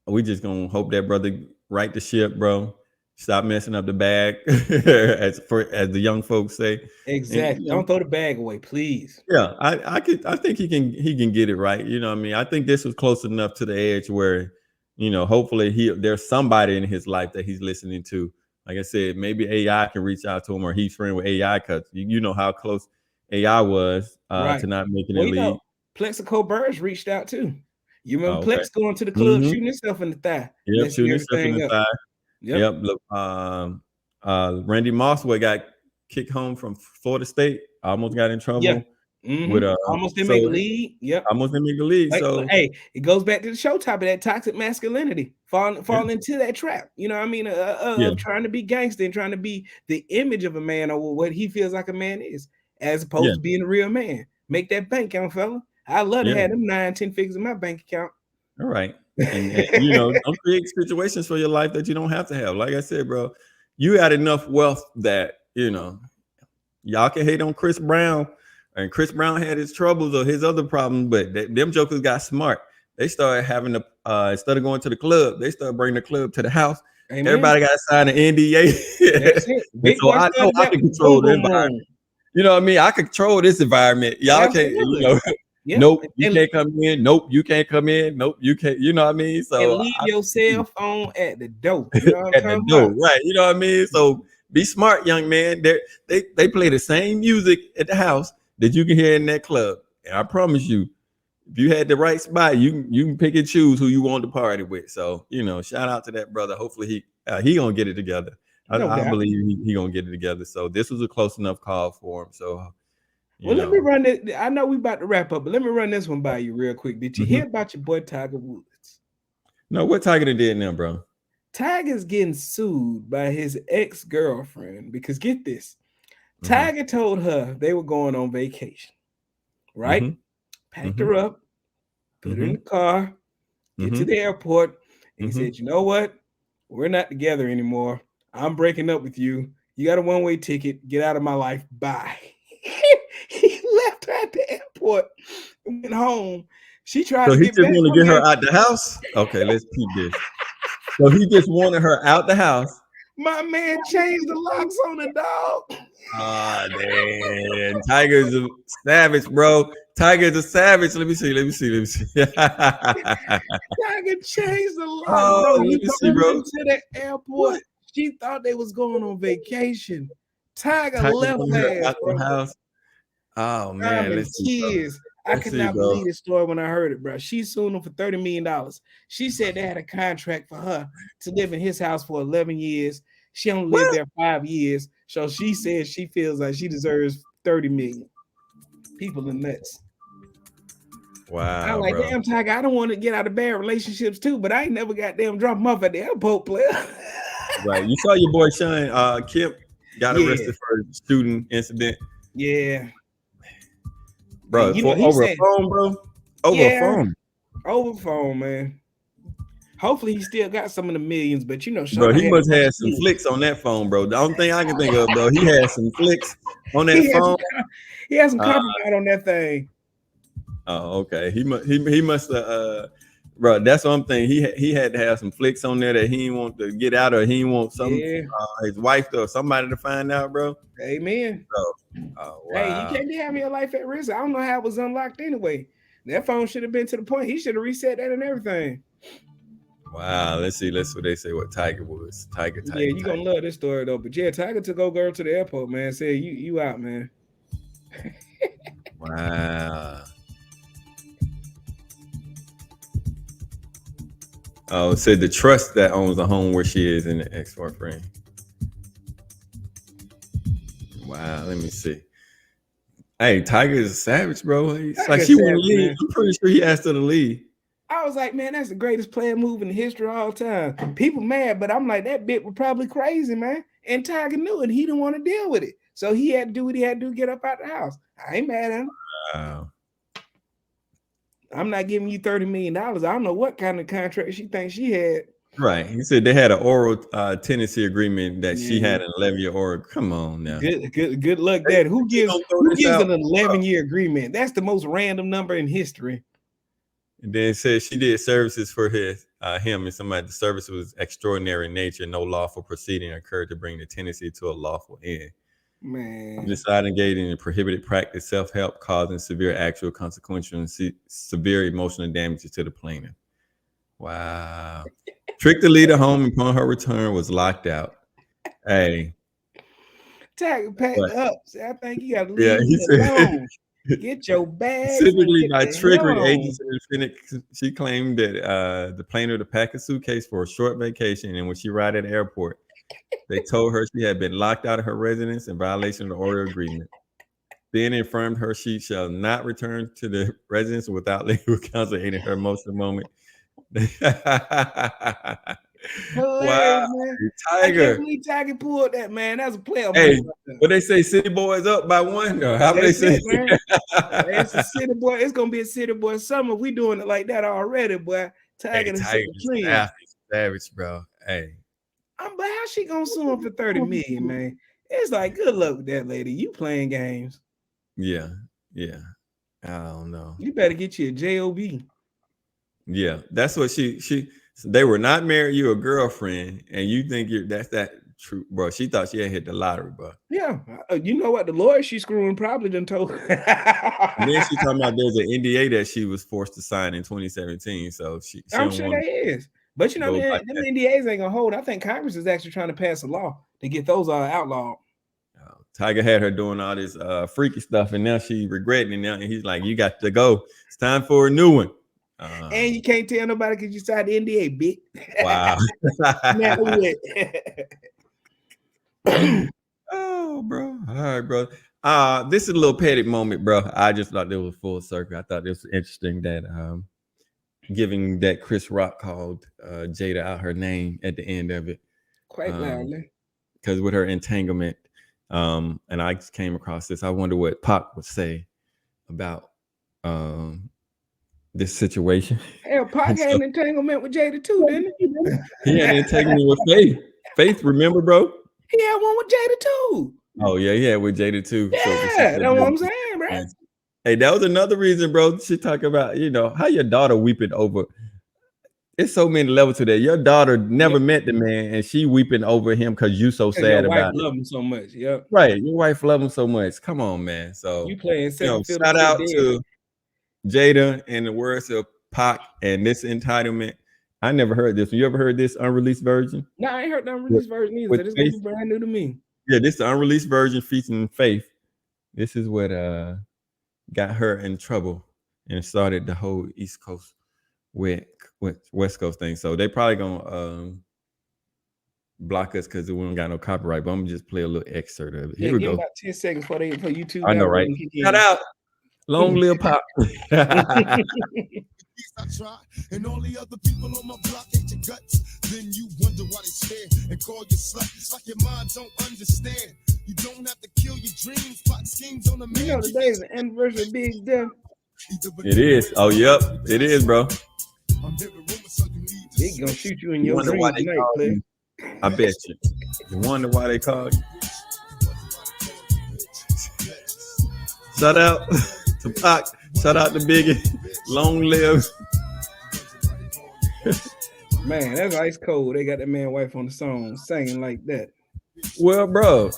we just gonna hope that brother right the ship, bro. Stop messing up the bag, as the young folks say. Exactly. And, don't throw the bag away, please. Yeah, I think he can get it right. You know what I mean? I think this was close enough to the edge where, you know, hopefully there's somebody in his life that he's listening to. Like I said, maybe AI can reach out to him, or he's friend with AI, because you know how close AI was to not making the league. Know, Plexico Burrs reached out too. You remember Plex going to the club shooting himself in the thigh? Yep, shooting himself in the thigh. Yep. Look, Randy Moss got kicked home from Florida State. Almost got in trouble. Yeah. With almost didn't make the league. Yep. Almost didn't make the league. So hey, it goes back to the show topic, that toxic masculinity, falling into that trap. You know what I mean? Of trying to be gangster and trying to be the image of a man or what he feels like a man is, as opposed to being a real man. Make that bank count, fella. I love to have them 9-10 figures in my bank account. All right. And you know, don't create situations for your life that you don't have to have. Like I said, bro, you had enough wealth that, you know, y'all can hate on Chris Brown. And Chris Brown had his troubles or his other problems, but them jokers got smart. They started having instead of going to the club, they started bringing the club to the house. Amen. Everybody got to sign an NDA. That's it. So I know I can control the environment. You know what I mean? I control this environment. Y'all can't, you know. Yep. Nope, you can't come in. Nope, you can't come in. Nope, you can't. You know what I mean? So and leave your cell phone at the door. You know what at the door, right? You know what I mean? So be smart, young man. They play the same music at the house that you can hear in that club. And I promise you, if you had the right spot, you can pick and choose who you want to party with. So, you know, shout out to that brother. Hopefully he gonna get it together. I believe he gonna get it together. So this was a close enough call for him. So let me run it. I know we about to wrap up, but let me run this one by you real quick. Did you hear about your boy Tiger Woods? No, what Tiger did now, bro? Tiger's getting sued by his ex-girlfriend because get this. Tiger told her they were going on vacation, right? Packed her up, put her in the car, get to the airport, and he said, you know what? We're not together anymore. I'm breaking up with you. You got a one-way ticket. Get out of my life. Bye. He left her at the airport and went home. She tried to get back. So he just want to get her out the house? Okay, let's keep this. So he just wanted her out the house. My man changed the locks on the dog. Ah, damn. Tiger's a savage, bro. Tiger's a savage. Let me see. Tiger changed the locks. Oh, let me see, bro. To the airport. What? She thought they was going on vacation. Tiger left her out the house. Oh, man. Let's see, I could not believe this story when I heard it, bro. She sued him for $30 million. She said they had a contract for her to live in his house for 11 years. She only lived there 5 years. So she says she feels like she deserves $30 million. People are nuts. Wow. I'm like, damn, Tiger, I don't want to get out of bad relationships too, but I ain't never got damn drop him off at the airport, player. Right. You saw your boy Sean Kemp got arrested for a student incident. Yeah. Bro, over a phone, bro. A phone. Over phone, man. Hopefully he still got some of the millions, but you know, Sean, bro, he must have some flicks on that phone, bro. The only thing I can think of, bro, he had some flicks on that phone. He has some compromise on that thing. Oh, okay. He must have bro, that's one thing. He had to have some flicks on there that he didn't want to get out, or he didn't want his wife or somebody to find out, bro. Amen. So, wow. Hey, you can't be having your life at risk. I don't know how it was unlocked anyway. That phone should have been to the point. He should have reset that and everything. Wow. Let's see. Let's what they say. What Tiger was. Tiger. Yeah, you gonna love this story though. But yeah, Tiger took old girl to the airport, man. Said you out, man. Wow. Oh, said the trust that owns the home where she is in the ex-boyfriend. Wow, let me see. Hey, Tiger is a savage, bro. It's like she wouldn't leave. I'm pretty sure he asked her to leave. I was like, man, that's the greatest player move in the history of all time. People mad, but I'm like, that bit was probably crazy, man. And Tiger knew it. He didn't want to deal with it. So he had to do what he had to do, get up out the house. I ain't mad at him. Wow. I'm not giving you $30 million. I don't know what kind of contract she thinks she had. Right. He said they had an oral tenancy agreement that she had an 11-year oral. Come on now. Good luck, Dad. Who gives an 11-year agreement? That's the most random number in history. And then it says she did services for him and somebody. The service was extraordinary in nature. No lawful proceeding occurred to bring the tenancy to a lawful end. Man, decided engaging in prohibited practice, self-help, causing severe actual consequential and severe emotional damages to the plaintiff. Wow. Tricked the leader home upon her return, was locked out. Hey. Tiger packed up. See, I think you got to leave me alone. Get your bag. Specifically by trickery, agents in Phoenix, she claimed that the plaintiff to pack a suitcase for a short vacation, and when she arrived at the airport, they told her she had been locked out of her residence in violation of the order agreement. Then informed her she shall not return to the residence without legal counsel in her emotional moment. Wow, man. Tiger. I can't believe Tiger pulled that, man. That's a player. Hey, what they say, City Boys up by 1? Or how they say? It's a City Boy. It's gonna be a City Boy summer. We doing it like that already, boy. Tiger and savage, bro. Hey. But how she gonna sue him for $30 million, man? It's like, good luck with that lady. You playing games. Yeah. I don't know. You better get you a job. Yeah, that's what they were not married. You a girlfriend, and you think that's that true, bro. She thought she had hit the lottery, bro. Yeah, you know what? The lawyer she's screwing probably done told her. And then she talking about there's an NDA that she was forced to sign in 2017. So I'm sure that is. But you know, man, them NDAs ain't gonna hold. I think Congress is actually trying to pass a law to get those outlawed. Tiger had her doing all this freaky stuff, and now she regretting it now. And he's like, "You got to go. It's time for a new one." And you can't tell nobody because you signed the NDA, bitch. Wow. Now Oh, bro. All right, bro. This is a little petty moment, bro. I just thought it was full circle. I thought this was interesting that giving that Chris Rock called Jada out her name at the end of it. Quite loudly. Because with her entanglement, and I came across this. I wonder what Pac would say about this situation. Hell, Pac had an entanglement with Jada too, didn't he? He had an entanglement with Faith. Faith, remember, bro? He had one with Jada too. Oh yeah, with Jada too. Yeah, that's what I'm saying, bro. Hey, that was another reason, bro. She talk about, how your daughter weeping over. It's so many levels to that. Your daughter never met the man, and she weeping over him because you so sad about it. Love him so much. Yep. Right, your wife love him so much. Come on, man. So you playing shout out to Jada and the words of Pac and this entitlement. I never heard this. You ever heard this unreleased version? No, I ain't heard the unreleased version either. This is brand new to me. Yeah, this is the unreleased version featuring Faith. This is what got her in trouble and started the whole East Coast with West Coast thing. So they probably gonna block us because we don't got no copyright. But I'm gonna just play a little excerpt of it. Here we go. About 10 seconds for YouTube. I know, right? Shout out. Long live Pop. I try, and all the other people on my block hate your guts. Then you wonder why they stare and call you slut. It's like your mind don't understand. You don't have to kill your dreams, plot schemes on the man. You know today is the anniversary of Big Death. It is. Oh, yep. It is, bro. They gonna shoot you in your dreams tonight, play. I bet you. You wonder why they called you? Shout out to Pac. Shout out to Biggie. Long live. Man, that's ice cold. They got that man wife on the song singing like that. Well, bro.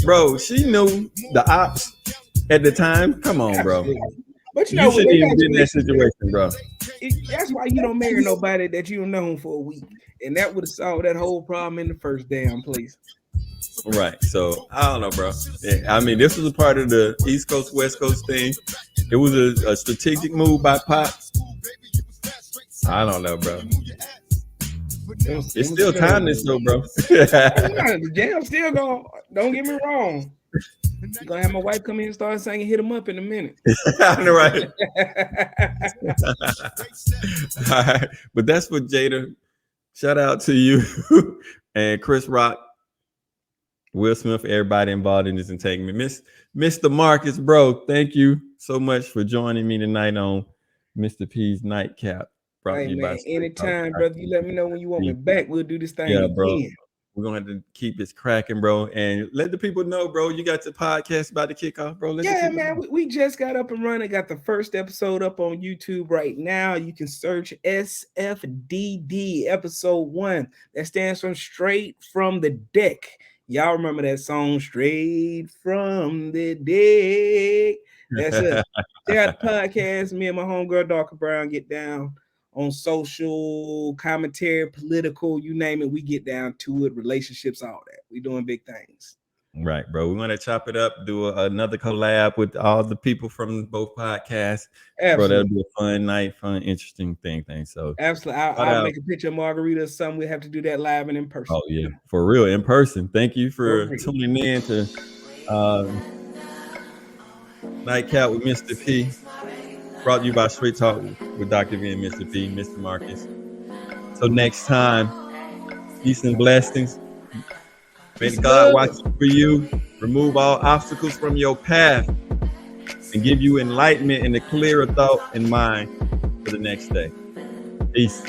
bro, she knew the ops at the time. Come on, bro. But you shouldn't even be in that situation, bro. That's why you don't marry nobody that you don't know for a week, and that would have solved that whole problem in the first damn place. Right. So I don't know, bro. Yeah, I mean, this was a part of the East Coast West Coast thing. It was a strategic move by Pop. I don't know, bro. It's still timeless though, bro. The jam still going. Don't get me wrong. I'm gonna have my wife come in and start singing "Hit 'Em Up" in a minute. Right. All right. But that's what Jada. Shout out to you and Chris Rock, Will Smith, everybody involved in this entanglement. Mista Marcus, bro, thank you so much for joining me tonight on Mr. P's Nightcap. Hey, man, anytime, brother. You let me know when you want me back. We'll do this thing again. Bro. We're going to have to keep this cracking, bro. And let the people know, bro, you got the podcast about to kick off, bro. Man, we just got up and running. Got the first episode up on YouTube right now. You can search SFDD episode 1. That stands for Straight From the Deck. Y'all remember that song, Straight From the Deck? That's it. They got the podcast. Me and my homegirl, Darker Brown, get down on social, commentary, political, you name it, we get down to it, relationships, all that. We doing big things. Right, bro. We want to chop it up, do another collab with all the people from both podcasts. Absolutely. Bro, that'll be a fun night, fun, interesting thing. So absolutely. I'll make a picture of margarita or something. We'll have to do that live and in person. Oh, yeah. For real, in person. Thank you for tuning in to Nightcap with Mr. P. Brought to you by Straight Talk with Dr. V and Mr. P, Mr. Marcus. So next time, peace and blessings. May God watch for you, remove all obstacles from your path, and give you enlightenment and a clearer thought and mind for the next day. Peace.